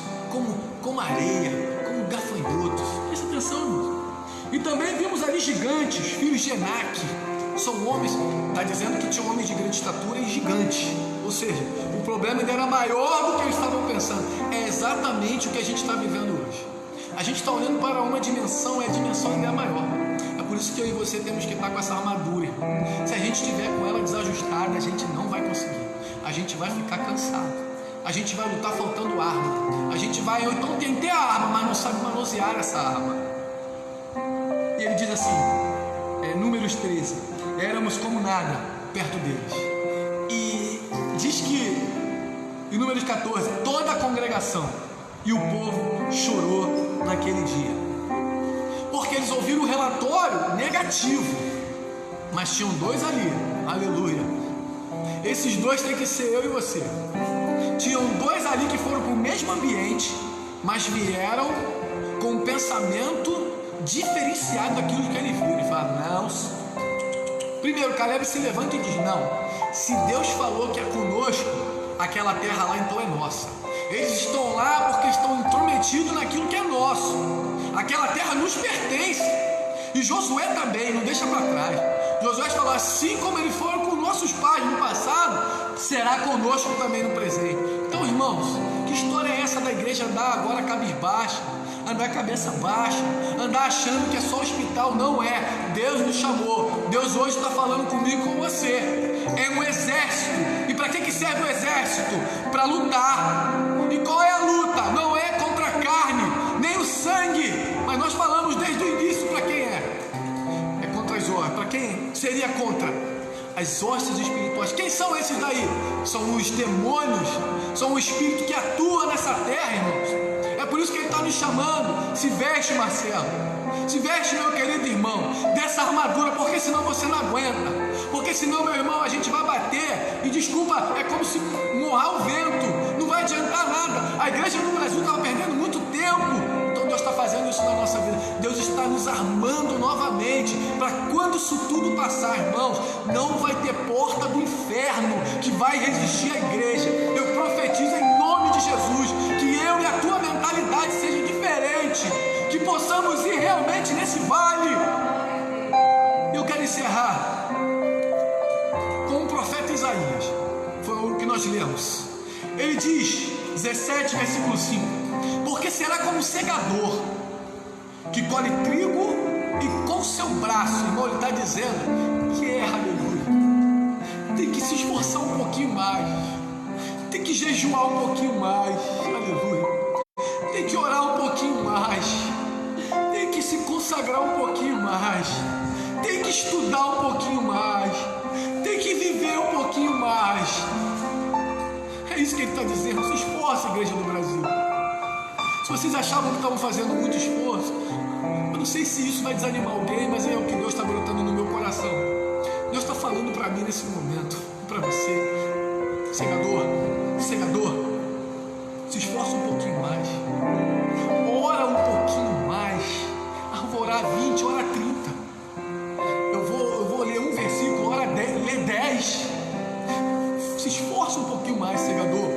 como areia, como gafanhotos. Presta atenção, irmãos. E também vimos ali gigantes, filhos de Enaque. São homens, está dizendo que tinham homens de grande estatura e gigantes. Ou seja, o problema ainda era maior do que eles estavam pensando. É exatamente o que a gente está vivendo hoje. A gente está olhando para uma dimensão, e a dimensão ainda é maior. É por isso que eu e você temos que estar com essa armadura, irmão. Se a gente estiver com ela desajustada, a gente não vai conseguir. A gente vai ficar cansado. A gente vai lutar faltando arma. A gente vai, eu então tentei a arma, mas não sabe manusear essa arma. E ele diz assim, Números 13, éramos como nada perto deles. E diz que, em Números 14, toda a congregação e o povo chorou naquele dia, porque eles ouviram o relatório negativo, mas tinham dois ali, aleluia. Esses dois tem que ser eu e você. Tinham dois ali que foram para o mesmo ambiente, mas vieram com um pensamento diferenciado daquilo que ele viu. Ele fala, não. Primeiro, Caleb se levanta e diz, não, se Deus falou que é conosco, aquela terra lá então é nossa. Eles estão lá porque estão intrometidos naquilo que é nosso. Aquela terra nos pertence. E Josué também, não deixa para trás. Josué falou, assim como eles foram com nossos pais no passado, será conosco também no presente. Então, irmãos, que história é essa da igreja andar agora cabisbaixa, andar cabeça baixa, andar achando que é só hospital? Não é. Deus nos chamou. Deus hoje está falando comigo e com você. É um exército. E para que serve o exército? Para lutar. E qual é a luta? Não é contra a carne, nem o sangue, mas nós falamos desde o início para quem é. É contra as hostes. Para quem seria contra? As hostes espirituais. Quem são esses daí? São os demônios, são o espírito que atua nessa terra, irmãos. É por isso que ele está nos chamando. Se veste, Marcelo, se veste, meu querido irmão, dessa armadura, porque senão você não aguenta. Porque senão, meu irmão, a gente vai bater e, desculpa, é como se morrar o vento, não vai adiantar nada. A igreja no Brasil estava perdendo muito tempo. Então Deus está fazendo isso na nossa vida. Deus está nos armando novamente para quando isso tudo passar, irmãos, não vai ter porta do inferno que vai resistir à igreja. Eu profetizo em nome de Jesus que eu e a tua mentalidade seja diferente, que possamos ir realmente nesse vale. Eu quero encerrar com o profeta Isaías. Foi o que nós lemos. Ele diz, 17, versículo 5: porque será como um segador que colhe trigo e com seu braço, irmão, ele está dizendo que aleluia, tem que se esforçar um pouquinho mais, tem que jejuar um pouquinho mais, aleluia, tem que orar um pouquinho mais, tem que se consagrar um pouquinho mais, tem que estudar um pouquinho mais, tem que viver um pouquinho mais. É isso que ele está dizendo. Se esforça, igreja do Brasil. Se vocês achavam que estavam fazendo muito esforço, eu não sei se isso vai desanimar alguém, mas é o que Deus está brotando no meu coração. Deus está falando para mim nesse momento, para você, segador, se esforça um pouquinho mais, ora um pouquinho mais. Vou orar 20, ora 30. Eu vou ler um versículo, ora 10, lê 10. Se esforça um pouquinho mais, segador.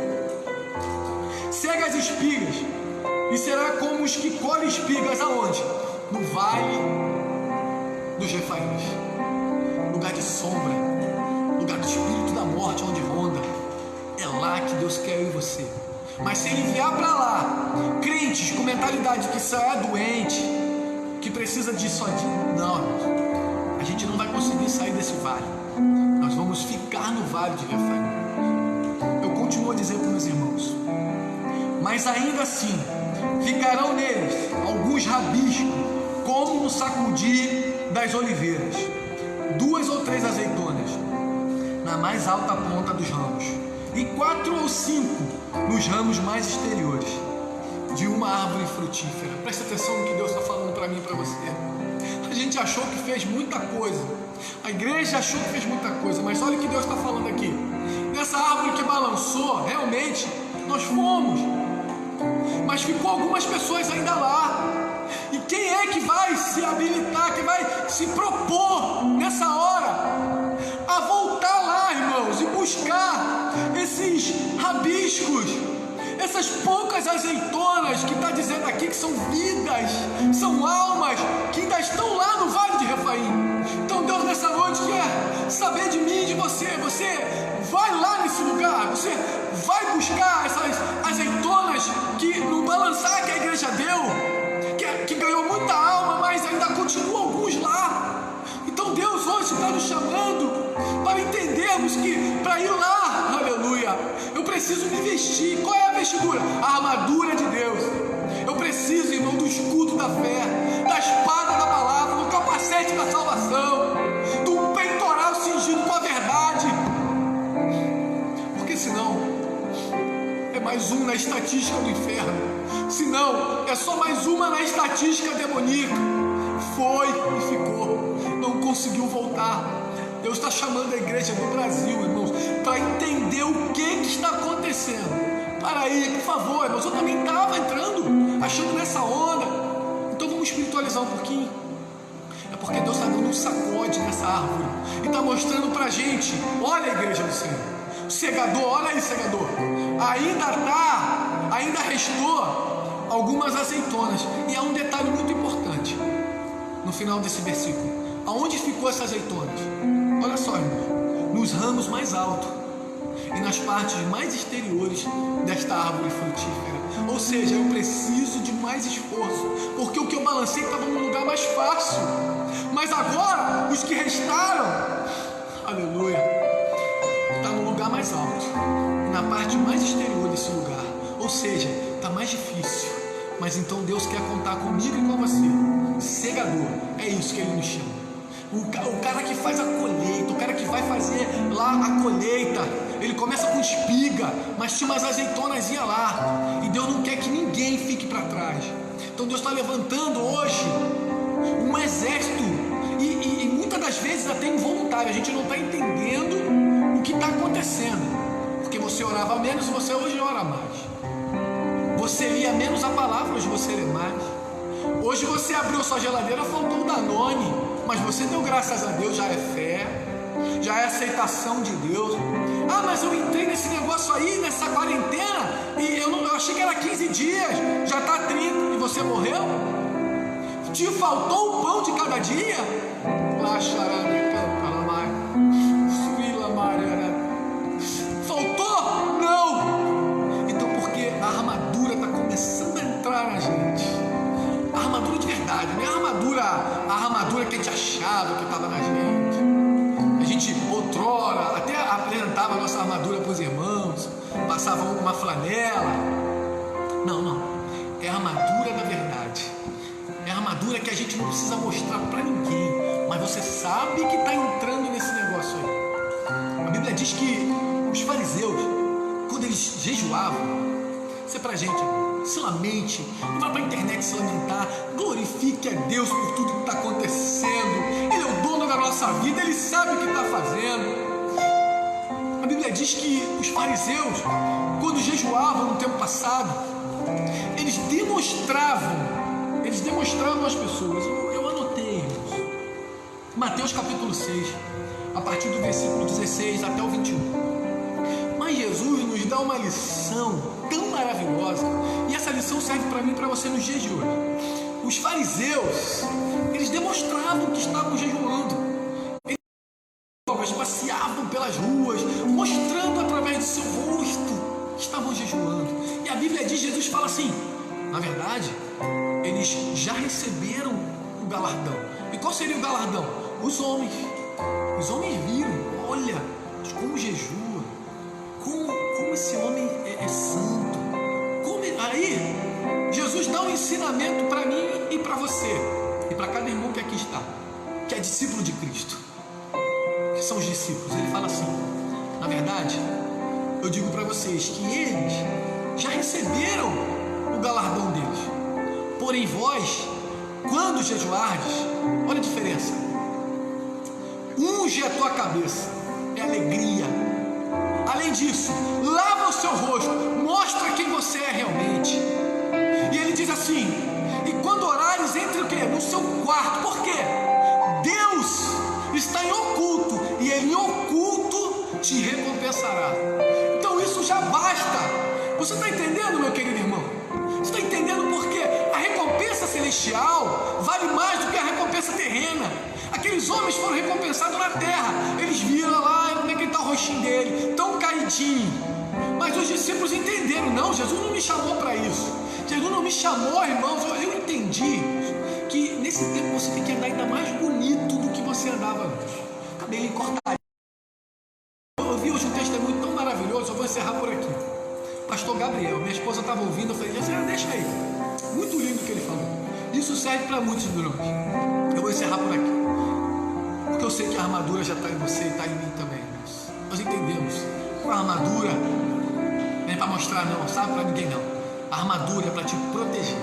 Cega as espigas, e será como os que colhem espigas aonde? No vale dos Refaíns, lugar de sombra, lugar do espírito da morte, onde ronda. É lá que Deus quer eu e você. Mas se ele enviar para lá crentes com mentalidade que só é doente, que precisa de só de... Não, a gente não vai conseguir sair desse vale. Nós vamos ficar no no vale de Refaim. Eu continuo a dizer para meus irmãos: mas ainda assim ficarão neles alguns rabiscos, como no sacudir das oliveiras, 2 ou 3 azeitonas na mais alta ponta dos ramos, e 4 ou 5 nos ramos mais exteriores de uma árvore frutífera. Presta atenção no que Deus está falando para mim e para você. A gente achou que fez muita coisa, a igreja achou que fez muita coisa, mas olha o que Deus está falando aqui. Nessa árvore que balançou, realmente nós fomos, mas ficou algumas pessoas ainda lá. E quem é que vai se habilitar, que vai se propor nessa hora a voltar lá, irmãos, e buscar esses rabiscos, essas poucas azeitonas que está dizendo aqui que são vidas, são almas que ainda estão lá no vale de Refaim? Então Deus nessa noite quer saber de mim e de você. Você vai lá nesse lugar, você vai buscar essas azeitonas que no balançar que a igreja deu, que ganhou muita alma, mas ainda continua alguns lá. Então Deus hoje está nos chamando para entendermos que para ir lá, aleluia, eu preciso me vestir. Qual é a vestidura? A armadura de Deus. Eu preciso, irmão, do escudo da fé, da espada da palavra, do capacete da salvação, do peitoral cingido com a verdade, porque senão é mais um na estatística do inferno. Senão é só mais uma na estatística demoníaca. Foi e ficou, não conseguiu voltar. Deus está chamando a igreja do Brasil, irmãos, para entender o que está acontecendo. Para aí, por favor, irmãos, eu também estava entrando, achando nessa onda. Então vamos espiritualizar um pouquinho. É porque Deus está dando um sacode nessa árvore e está mostrando para a gente: olha a igreja do Senhor, segador, olha aí, segador, ainda restou algumas azeitonas. E há um detalhe muito importante no final desse versículo: aonde ficou essas azeitonas? Olha só, irmão, nos ramos mais altos e nas partes mais exteriores desta árvore frutífera. Ou seja, eu preciso de mais esforço, porque o que eu balancei estava num lugar mais fácil, mas agora os que restaram, aleluia, está no lugar mais alto, na parte mais exterior desse lugar. Ou seja, está mais difícil, mas então Deus quer contar comigo e com você. Segador, é isso que Ele nos chama. O cara que faz a colheita, o cara que vai fazer lá a colheita, ele começa com espiga, mas tinha umas azeitonazinhas lá, e Deus não quer que ninguém fique para trás. Então Deus está levantando hoje um exército, e muitas das vezes até involuntário. A gente não está entendendo o que está acontecendo, porque você orava menos e você hoje ora mais. Você lia menos a palavra, hoje você lê mais. Hoje você abriu sua geladeira, faltou o Danone, mas você deu graças a Deus, já é fé, já é aceitação de Deus. Ah, mas eu entrei nesse negócio aí, nessa quarentena, e eu achei que era 15 dias, já está 30, e você morreu? Te faltou o pão de cada dia? Faltou? Não! Então, porque a armadura está começando a entrar na gente. A armadura de verdade, não é a armadura que a gente achava que estava na gente. A gente outrora até apresentava a nossa armadura para os irmãos, passava uma flanela. Não, é a armadura da verdade. É a armadura que a gente não precisa mostrar para ninguém, mas você sabe que está entrando nesse negócio aí. A Bíblia diz que os fariseus, quando eles jejuavam, isso é pra gente, se lamente, não vai pra internet se lamentar, glorifique a Deus por tudo que está acontecendo. Ele é o dono da nossa vida, Ele sabe o que está fazendo. A Bíblia diz que os fariseus, quando jejuavam no tempo passado, eles demonstravam às pessoas. Eu anotei, irmãos, Mateus capítulo 6, a partir do versículo 16 até o 21. Mas Jesus nos dá uma lição tão maravilhosa, e essa lição serve para mim e para você nos dias de hoje. Os fariseus, eles demonstravam que estavam jejuando. Eles passeavam pelas ruas, mostrando através do seu rosto que estavam jejuando. E a Bíblia diz, Jesus fala assim: na verdade, eles já receberam o galardão. E qual seria o galardão? Os homens viram, olha, como jejua, como esse homem é santo. Aí, Jesus dá um ensinamento para mim e para você, e para cada irmão que aqui está, que é discípulo de Cristo, que são os discípulos. Ele fala assim: na verdade, eu digo para vocês que eles já receberam o galardão deles. Porém vós, quando jejuardes, olha a diferença, unge a tua cabeça, é alegria. Além disso, lava o seu rosto, mostra quem você é realmente. E ele diz assim: e quando orares, entre o quê? No seu quarto. Por quê? Deus está em oculto, e ele em oculto te recompensará. Então isso já basta. Você está entendendo, meu querido irmão? Você está entendendo por quê? A recompensa celestial vale mais do que a recompensa terrena. Aqueles homens foram recompensados na terra. Eles viram lá como é que está o rostinho dele, tão caidinho. Mas os discípulos entenderam: não, Jesus não me chamou para isso. Jesus não me chamou, irmãos. Eu entendi que nesse tempo você tem que andar ainda mais bonito do que você andava antes. Cabelo cortado. Eu vi hoje um testemunho tão maravilhoso. Eu vou encerrar por aqui. Pastor Gabriel, minha esposa estava ouvindo. Eu falei: deixa aí. Muito lindo o que ele falou. Isso serve para muitos de nós. Eu vou encerrar por aqui, porque eu sei que a armadura já está em você e está em mim também. Nós entendemos que a armadura não é para mostrar, não, sabe, para ninguém, não. A armadura é para te proteger.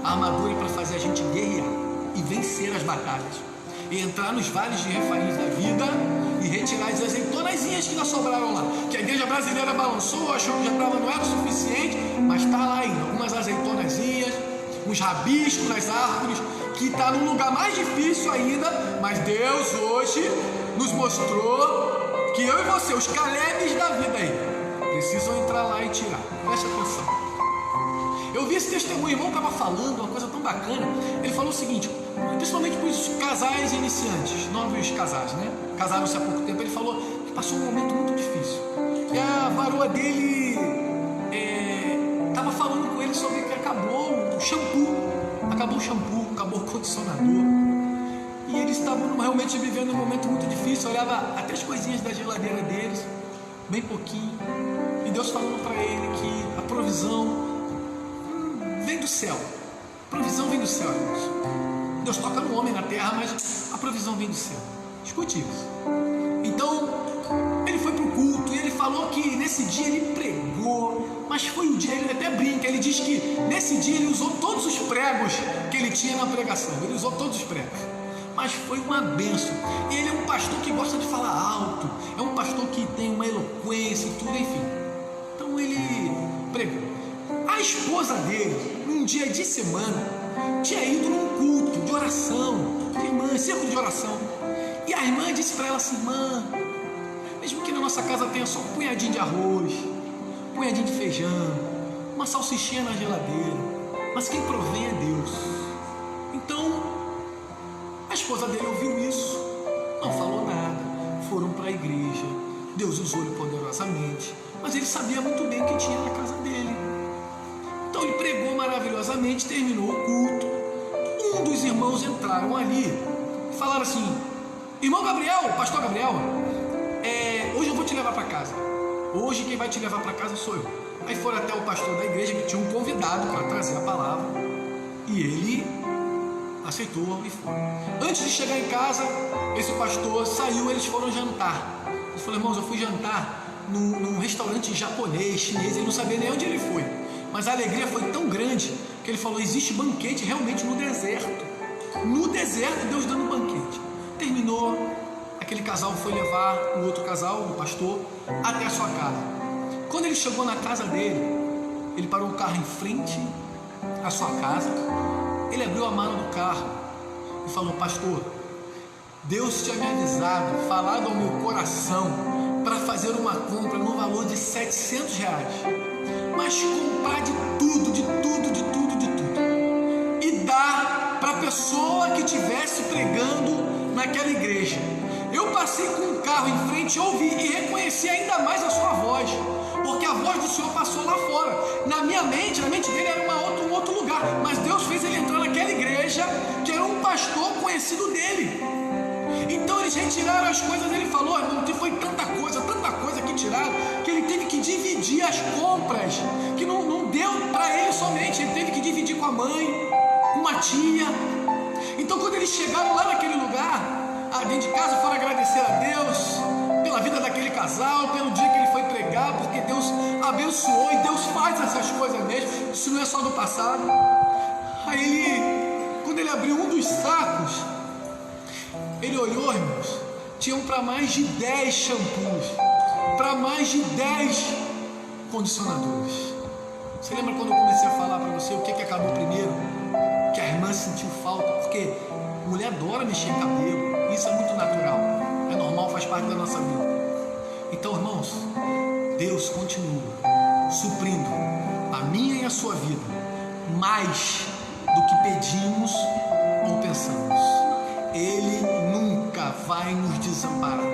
A armadura é para fazer a gente guerrear e vencer as batalhas, e entrar nos vales de refaíns da vida e retirar as azeitonazinhas que ainda sobraram lá, que a igreja brasileira balançou, achou que já estava, não era o suficiente, mas está lá ainda, algumas azeitonazinhas, uns rabiscos nas árvores, que está num lugar mais difícil ainda. Mas Deus hoje nos mostrou que eu e você, os Calebes da vida aí, precisam entrar lá e tirar. Preste atenção. Eu vi esse testemunho, o irmão estava falando uma coisa tão bacana. Ele falou o seguinte, principalmente para os casais iniciantes, novos casais, né? Casaram-se há pouco tempo. Ele falou que passou um momento muito difícil, e a varoa dele estava falando com ele sobre que acabou o shampoo, acabou o condicionador, e eles estavam realmente vivendo um momento muito difícil. Olhava até as coisinhas da geladeira deles, bem pouquinho, e Deus falando para ele que a provisão vem do céu. A provisão vem do céu, irmãos. Deus toca no homem na terra, mas a provisão vem do céu. Escute isso. Então ele foi para o culto e ele falou que nesse dia ele pregou, mas foi o dia, ele até brinca, ele diz que nesse dia ele usou todos os pregos que ele tinha na pregação. Ele usou todos os pregos, mas foi uma bênção. E ele é um pastor que gosta de falar alto, é um pastor que tem uma eloquência e tudo, enfim. Então ele pregou. A esposa dele, num dia de semana, tinha ido num culto de oração, de irmã, círculo de oração. E a irmã disse para ela assim: irmã, mesmo que na nossa casa tenha só um punhadinho de arroz, um punhadinho de feijão, uma salsichinha na geladeira, mas quem provém é Deus. Então, a esposa dele ouviu isso, não falou nada, foram para a igreja, Deus usou-lhe poderosamente, mas ele sabia muito bem o que tinha na casa dele. Então ele pregou maravilhosamente, terminou o culto. Um dos irmãos entraram ali e falaram assim: irmão Gabriel, pastor Gabriel, hoje eu vou te levar para casa. Hoje quem vai te levar para casa sou eu. Aí foram até o pastor da igreja, que tinha um convidado para trazer a palavra, e ele aceitou e foi. Antes de chegar em casa, esse pastor saiu, eles foram jantar. Ele falou: irmãos, eu fui jantar num restaurante japonês, chinês. Ele não sabia nem onde ele foi, mas a alegria foi tão grande que ele falou: existe banquete realmente no deserto. No deserto, Deus dando banquete. Terminou, aquele casal foi levar o outro casal, o pastor, até a sua casa. Quando ele chegou na casa dele, ele parou o carro em frente à sua casa. Ele abriu a mala do carro e falou: pastor, Deus tinha me avisado, falado ao meu coração para fazer uma compra no valor de R$700, mas comprar de tudo, e dar para a pessoa que estivesse pregando naquela igreja. Eu passei com um carro em frente, ouvi e reconheci ainda mais a sua voz, porque a voz do Senhor passou lá fora. Na minha mente, dele era um outro lugar, mas Deus fez ele entrar naquela igreja, que era um pastor conhecido dele. Então eles retiraram as coisas. Ele falou: irmão, que foi tanta coisa, mãe, com uma tia. Então quando eles chegaram lá naquele lugar, dentro de casa, foram agradecer a Deus pela vida daquele casal, pelo dia que ele foi pregar, porque Deus abençoou, e Deus faz essas coisas mesmo, isso não é só do passado. Aí quando ele abriu um dos sacos, ele olhou, irmãos, tinham para mais de 10 shampoos, para mais de 10 condicionadores. Você lembra quando eu comecei a falar para você o que acabou primeiro? Que a irmã sentiu falta, porque mulher adora mexer em cabelo, isso é muito natural, é normal, faz parte da nossa vida. Então, irmãos, Deus continua suprindo a minha e a sua vida mais do que pedimos ou pensamos. Ele nunca vai nos desamparar,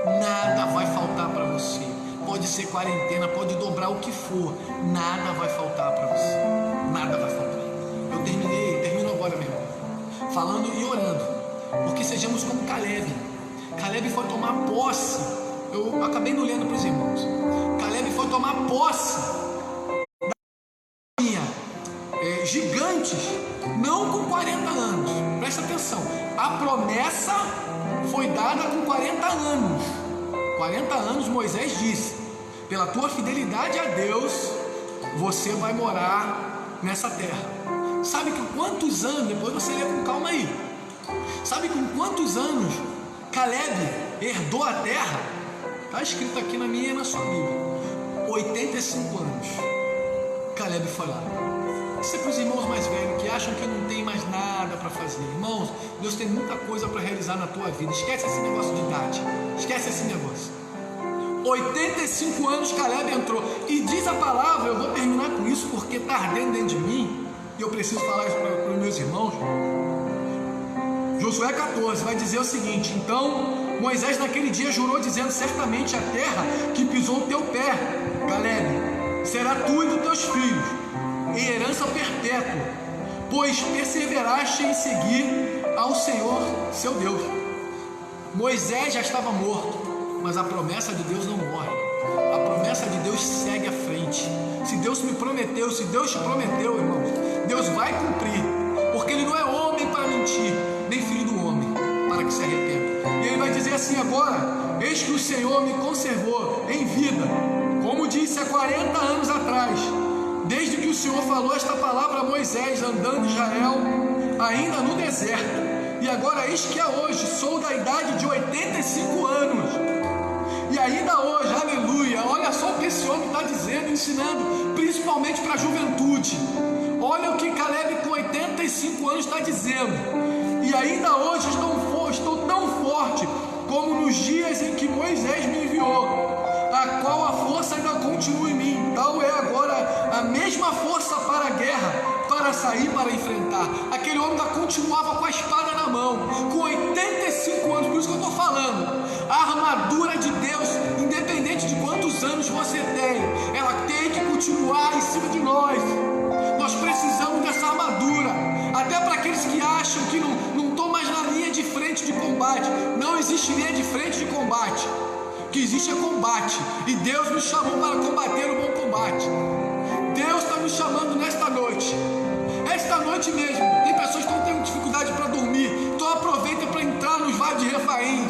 nada vai faltar para você. Pode ser quarentena, pode dobrar o que for, nada vai faltar para você, nada vai faltar. Eu termino agora, meu irmão, falando e orando, porque sejamos como Caleb. Caleb foi tomar posse, eu acabei não lendo para os irmãos. Caleb foi tomar posse da gigantes, não com 40 anos, presta atenção, a promessa foi dada com 40 anos. 40 anos Moisés disse: pela tua fidelidade a Deus, você vai morar nessa terra. Sabe com quantos anos, depois você lê com calma aí, sabe com quantos anos Caleb herdou a terra? Está escrito aqui na minha e na sua Bíblia, 85 anos. Caleb foi lá. Isso é para os irmãos mais velhos que acham que não tem mais nada para fazer. Irmãos, Deus tem muita coisa para realizar na tua vida. Esquece esse negócio de idade, esquece esse negócio. 85 anos Caleb entrou, e diz a palavra, eu vou terminar com isso porque está ardendo dentro de mim, e eu preciso falar isso para os meus irmãos. Josué 14 vai dizer o seguinte: então Moisés naquele dia jurou, dizendo: certamente a terra que pisou o teu pé, Caleb, será tua e dos teus filhos em herança perpétua, pois perseveraste em seguir ao Senhor seu Deus. Moisés já estava morto, mas a promessa de Deus não morre. A promessa de Deus segue à frente. Se Deus me prometeu, se Deus te prometeu, irmãos, Deus vai cumprir, porque Ele não é homem para mentir, nem filho do homem para que se arrependa. E Ele vai dizer assim agora: eis que o Senhor me conservou em vida, como disse há 40 anos atrás, desde que o Senhor falou esta palavra a Moisés, andando Israel ainda no deserto. E agora eis que hoje sou da idade de 85 anos, e ainda hoje, aleluia, olha só o que esse homem está dizendo, ensinando principalmente para a juventude. Olha o que Caleb com 85 anos está dizendo: e ainda hoje estou tão forte como nos dias em que Moisés me enviou, a qual a força ainda continua em mim. Tal é agora a mesma força para a guerra, para sair, para enfrentar. Aquele homem ainda continuava com a espada na mão, com 85 anos. Por isso que eu estou falando, a armadura de Deus, independente de quantos anos você tem, ela tem que continuar em cima de nós. Nós precisamos dessa armadura, até para aqueles que acham que não estão mais na linha de frente de combate. Não existe linha de frente de combate, o que existe é combate, e Deus nos chamou para combater o bom combate. Deus está nos chamando nesta noite, esta noite mesmo. Tem pessoas que estão tendo dificuldade para dormir, então aproveita para entrar nos vales de Refaim.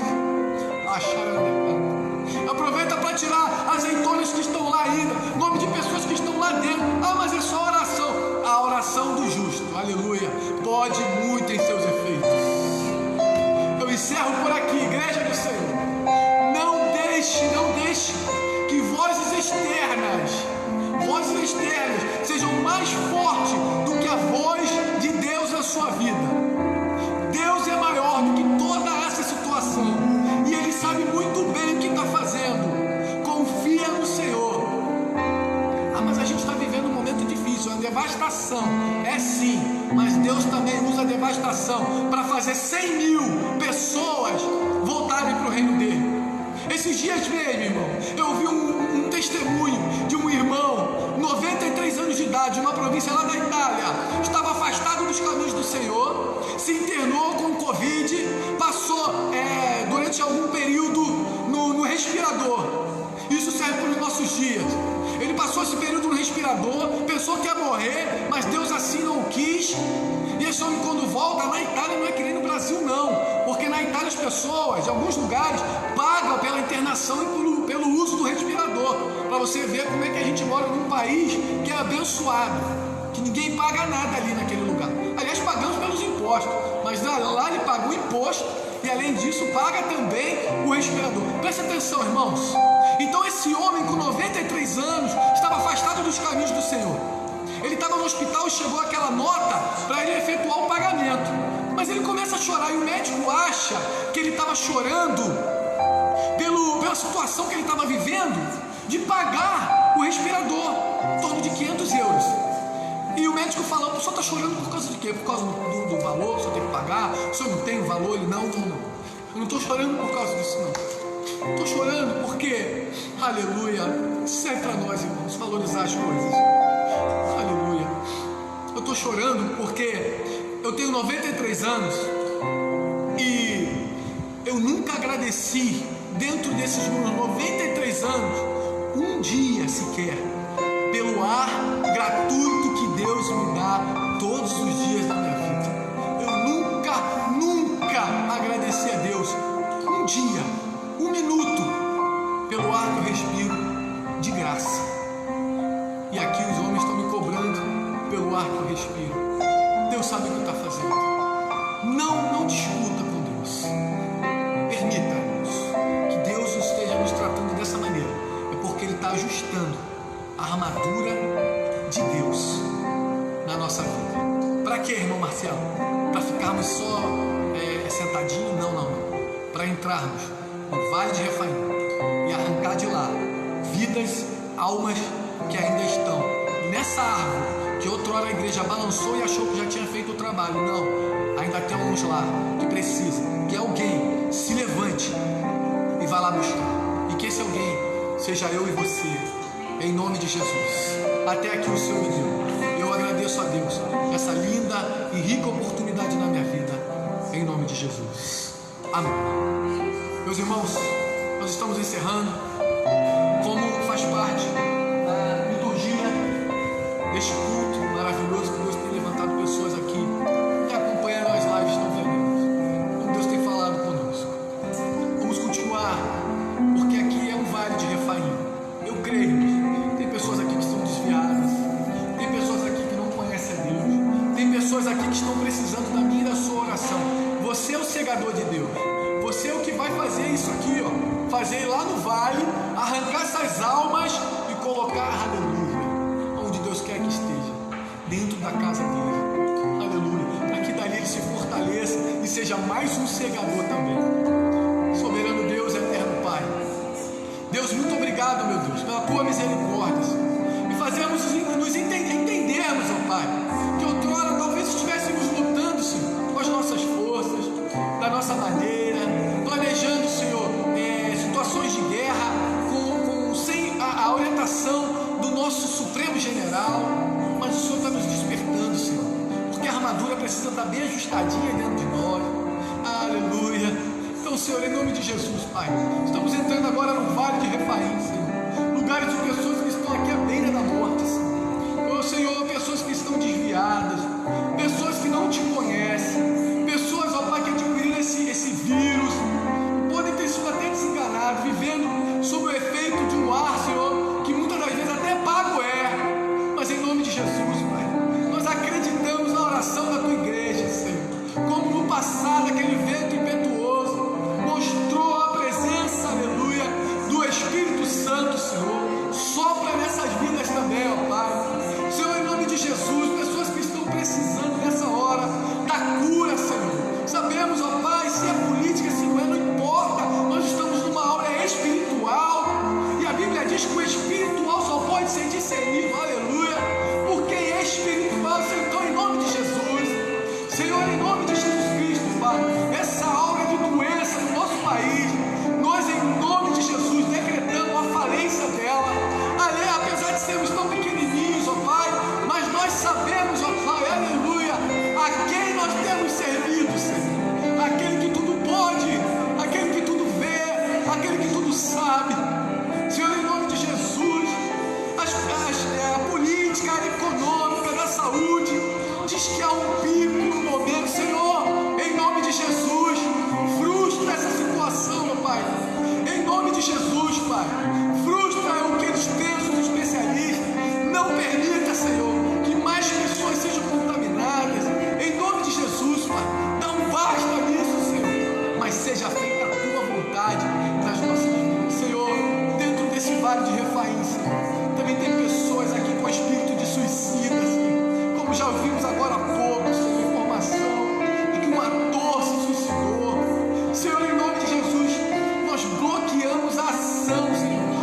Aproveita para tirar azeitonas que estão lá ainda, nome de pessoas que estão lá dentro. Mas é só oração. A oração do justo, aleluia, pode muito em seus efeitos. Eu encerro por aqui, igreja do Senhor. Não deixe que vozes externas sejam mais fortes do que a voz de Deus na sua vida. Deus é maior do que toda essa situação, e Ele sabe muito bem o que está fazendo. Confia no Senhor. Mas a gente está vivendo um momento difícil, uma devastação, é sim, mas Deus também usa a devastação para fazer 100 mil pessoas voltarem para o reino dele. Esses dias mesmo, irmão, eu vi um testemunho de um irmão, 93 anos de idade, uma província lá da Itália, estava afastado dos caminhos do Senhor, se internou com Covid, passou durante algum período no respirador. Isso serve para os nossos dias. Ele passou passou esse período no respirador, pensou que ia morrer, mas Deus assim não quis. E esse homem, quando volta, na Itália, não é que nem no Brasil não, porque na Itália as pessoas, em alguns lugares, pagam pela internação e pelo uso do respirador, para você ver como é que a gente mora num país que é abençoado, que ninguém paga nada ali naquele lugar. Aliás, pagamos pelos impostos, mas lá ele paga o imposto e além disso paga também o respirador. Presta atenção, irmãos. Então esse homem com 93 anos estava afastado dos caminhos do Senhor. Ele estava no hospital e chegou aquela nota para ele efetuar o pagamento, mas ele começa a chorar e o médico acha que ele estava chorando pela situação que ele estava vivendo de pagar o respirador, em torno de 500 euros. E o médico fala: o senhor está chorando por causa de quê? Por causa do valor, o senhor tem que pagar, o senhor não tem o valor? Ele: não, eu não estou chorando por causa disso não, estou chorando porque, aleluia, isso é para nós, irmãos, valorizar as coisas, aleluia. Eu estou chorando porque eu tenho 93 anos e eu nunca agradeci, dentro desses meus 93 anos, um dia sequer, pelo ar gratuito que Deus me dá todos os dias da minha vida. Eu nunca agradeci a Deus um dia, um minuto, pelo ar que eu respiro de graça. E aqui os homens estão me cobrando pelo ar que eu respiro. Deus sabe o que está fazendo. Não discuta com Deus. Permita, irmãos, que Deus esteja nos tratando dessa maneira. É porque Ele está ajustando a armadura de Deus na nossa vida. Para quê, irmão Marcelo? Para ficarmos só sentadinhos? Não. Para entrarmos no Vale de Refaim e arrancar de lá vidas, almas que ainda estão nessa árvore que outrora a igreja balançou e achou que já tinha feito o trabalho. Não, ainda tem alguns lá que precisam que alguém se levante e vá lá buscar, e que esse alguém seja eu e você, em nome de Jesus. Até aqui o Senhor me deu. Eu agradeço a Deus essa linda e rica oportunidade na minha vida, em nome de Jesus. Amém. Meus irmãos, nós estamos encerrando, como faz parte da liturgia deste culto maravilhoso que Deus tem levantado pessoas aqui e acompanhando as lives tão violentas, como Deus tem falado conosco. Vamos continuar, porque aqui é um vale de Refaim. Eu creio, tem pessoas aqui que estão desviadas, tem pessoas aqui que não conhecem a Deus, tem pessoas aqui que estão precisando da minha e da sua oração. Você é o segador de Deus, você é o que vai fazer isso aqui, ó, fazer lá no vale, arrancar essas almas e colocar, aleluia, onde Deus quer que esteja, dentro da casa dele, aleluia, para que dali ele se fortaleça e seja mais um segador também. Soberano Deus, eterno Pai, Deus, muito obrigado, meu Deus, pela tua misericórdia, e fazemos nos entendermos, ó Pai, que outrora talvez estivéssemos lutando, Senhor, com as nossas forças, da nossa maneira, planejando, Senhor, situações de guerra, sem a orientação do nosso Supremo General, mas o Senhor está nos despertando, Senhor, porque a armadura precisa estar bem ajustadinha dentro de nós, aleluia. Então, Senhor, em nome de Jesus, Pai, estamos entrando agora no Vale de Refaim, Senhor, lugares de pessoas que estão aqui à beira da morte, Senhor. Oh, Senhor, pessoas que estão desviadas, pessoas que não te conhecem, pessoas, ó Pai, que adquiriram esse vírus, podem ter sido até desenganados, vivendo sob o efeito de um ar, Senhor, que muitas das vezes até pago é, mas em nome de Jesus, Pai, nós acreditamos na oração da tua igreja, Senhor, como no passado aquele vento impetuoso mostrou a presença, aleluia, do Espírito Santo, Senhor, só Jesus, Pai, frustra o que eles pensam, os especialistas. Não permita, Senhor, que mais pessoas sejam contaminadas. Em nome de Jesus, Pai, não basta nisso, Senhor, mas seja feita a Tua vontade nas nossas vidas. Senhor, dentro desse vale de Refaim, Senhor, também tem pessoas aqui com espírito de suicida, Senhor, como já ouvimos agora há pouco, Senhor, informação de que um ator se suicidou. Senhor, em nome de Jesus, nós bloqueamos a ação, Senhor,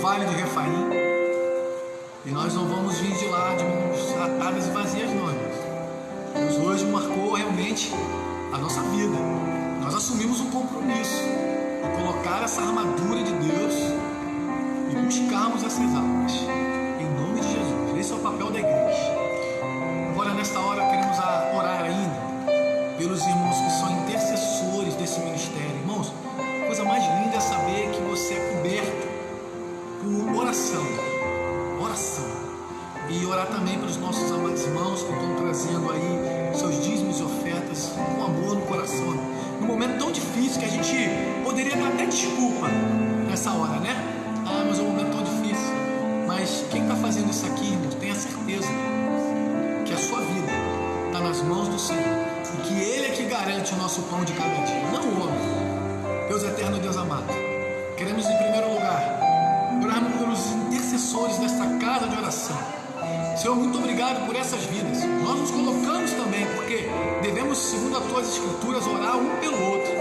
Vale de Refaim. E nós não vamos vir de lá de mãos atadas e vazias, não, irmãos. Deus hoje marcou realmente a nossa vida. Nós assumimos um compromisso de colocar essa armadura de Deus e buscarmos essas almas. Em nome de Jesus. Esse é o papel da igreja. Agora, nesta hora, queremos orar ainda pelos irmãos que são intercessores desse ministério. Irmãos, a coisa mais linda é saber que você é coberto por oração. E orar também pelos nossos amados irmãos que estão trazendo aí seus dízimos e ofertas com amor no coração. Num momento tão difícil que a gente poderia dar até desculpa nessa hora, né? Mas é um momento tão difícil. Mas quem está fazendo isso aqui, irmãos, tenha certeza que a sua vida está nas mãos do Senhor. E que Ele é que garante o nosso pão de cada dia, não o homem. Deus eterno, Deus amado, queremos em primeiro lugar orarmos pelos intercessores desta casa de oração. Senhor, muito obrigado por essas vidas. Nós nos colocamos também, porque devemos, segundo as tuas escrituras, orar um pelo outro.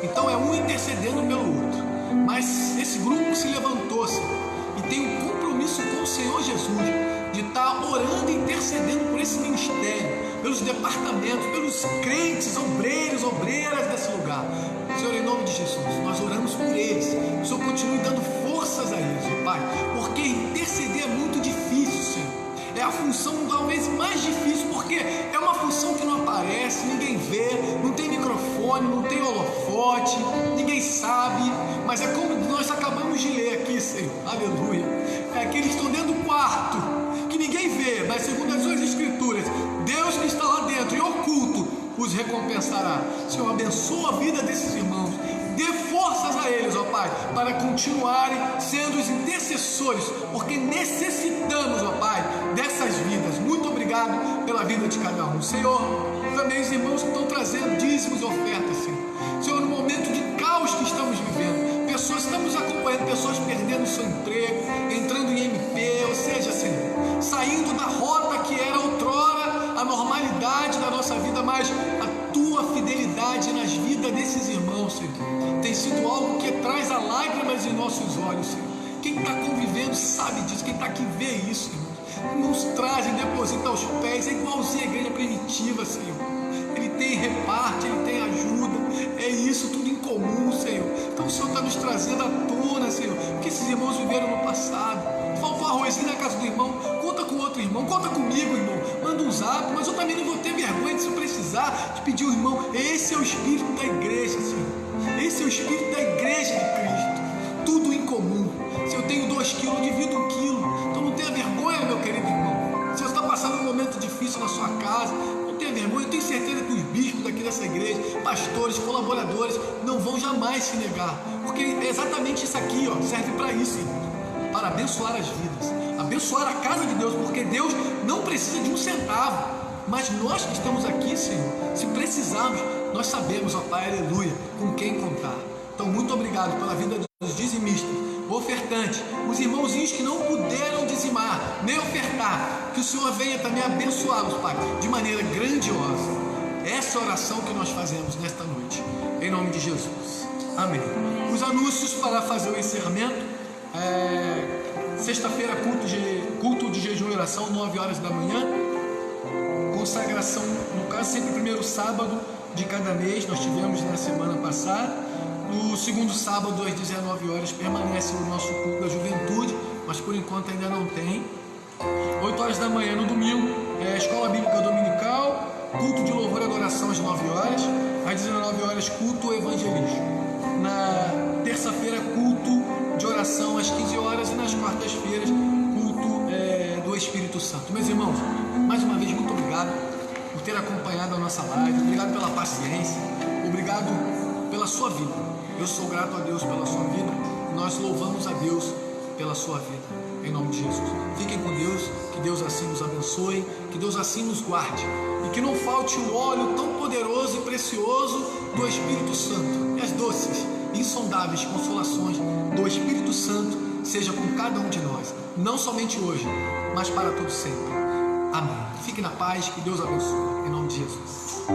Então é um intercedendo pelo outro. Mas esse grupo se levantou, Senhor, e tem um compromisso com o Senhor Jesus de estar orando e intercedendo por esse ministério, pelos departamentos, pelos crentes, obreiros, obreiras desse lugar. Senhor, em nome de Jesus, nós oramos por eles. O Senhor continue dando forças a eles, ó Pai, porque interceder é muito difícil, Senhor. É a função talvez mais difícil, porque é uma função que não aparece, ninguém vê, não tem microfone, não tem holofote, ninguém sabe, mas é como nós acabamos de ler aqui, Senhor, aleluia. É que eles estão dentro do quarto, que ninguém vê, mas segundo as suas escrituras, Deus que está lá dentro e oculto os recompensará. Senhor, abençoa a vida desses irmãos, dê forças a eles, ó Pai, para continuarem sendo os intercessores, porque necessitamos, ó Pai, dessas vidas. Muito obrigado pela vida de cada um. Senhor, também os irmãos que estão trazendo dízimos e ofertas, Senhor. Senhor, no momento de caos que estamos vivendo, pessoas, estamos acompanhando pessoas perdendo seu emprego, entrando em MP, ou seja, Senhor, saindo da rota que era outrora a normalidade da nossa vida, mas a tua fidelidade nas vidas desses irmãos, Senhor, tem sido algo que traz a lágrimas em nossos olhos, Senhor. Quem está convivendo sabe disso, quem está aqui vê isso, irmãos. Irmãos trazem, depositam aos pés, é igualzinho a igreja primitiva, Senhor. Ele tem reparte, ele tem ajuda, é isso tudo em comum, Senhor. Então o Senhor está nos trazendo à tona, Senhor, porque esses irmãos viveram no passado. Faltou arrozinho na casa do irmão, conta com outro irmão, conta comigo, irmão, manda um zap, mas eu também não vou ter vergonha de, se precisar, de pedir ao irmão. Esse é o espírito da igreja, Senhor. Esse é o espírito da igreja de Cristo. Tudo em comum. Se eu tenho 2 quilos, eu divido 1 quilo. Então não tenha vergonha, meu querido irmão. Se você está passando um momento difícil na sua casa, não tenha vergonha. Eu tenho certeza que os bispos daqui dessa igreja, pastores, colaboradores, não vão jamais se negar. Porque é exatamente isso aqui, ó, serve para isso, irmão. Para abençoar as vidas, abençoar a casa de Deus, porque Deus não precisa de um centavo, mas nós que estamos aqui, Senhor, se precisarmos, nós sabemos, ó Pai, aleluia, com quem contar. Então, muito obrigado pela vida dos dizimistas, ofertantes, os irmãozinhos que não puderam dizimar, nem ofertar, que o Senhor venha também abençoá-los, Pai, de maneira grandiosa. Essa é a oração que nós fazemos nesta noite, em nome de Jesus. Amém. Os anúncios para fazer o encerramento. Sexta-feira, culto de jejum e oração, 9 horas da manhã. Consagração, no caso, sempre primeiro sábado de cada mês. Nós tivemos na semana passada. No segundo sábado, às 19 horas, permanece o nosso culto da juventude, mas por enquanto ainda não tem. 8 horas da manhã no domingo, escola bíblica dominical, culto de louvor e adoração às 9 horas. Às 19 horas, culto evangelismo. Na terça-feira, culto de oração às 15 horas e nas quartas-feiras, culto do Espírito Santo. Meus irmãos, mais uma vez, muito obrigado por ter acompanhado a nossa live, obrigado pela paciência, obrigado pela sua vida. Eu sou grato a Deus pela sua vida, nós louvamos a Deus pela sua vida, em nome de Jesus. Fiquem com Deus, que Deus assim nos abençoe, que Deus assim nos guarde, e que não falte o óleo tão poderoso e precioso do Espírito Santo, e as doces, insondáveis consolações do Espírito Santo seja com cada um de nós, não somente hoje, mas para todo sempre. Amém. Fique na paz, que Deus abençoe, em nome de Jesus.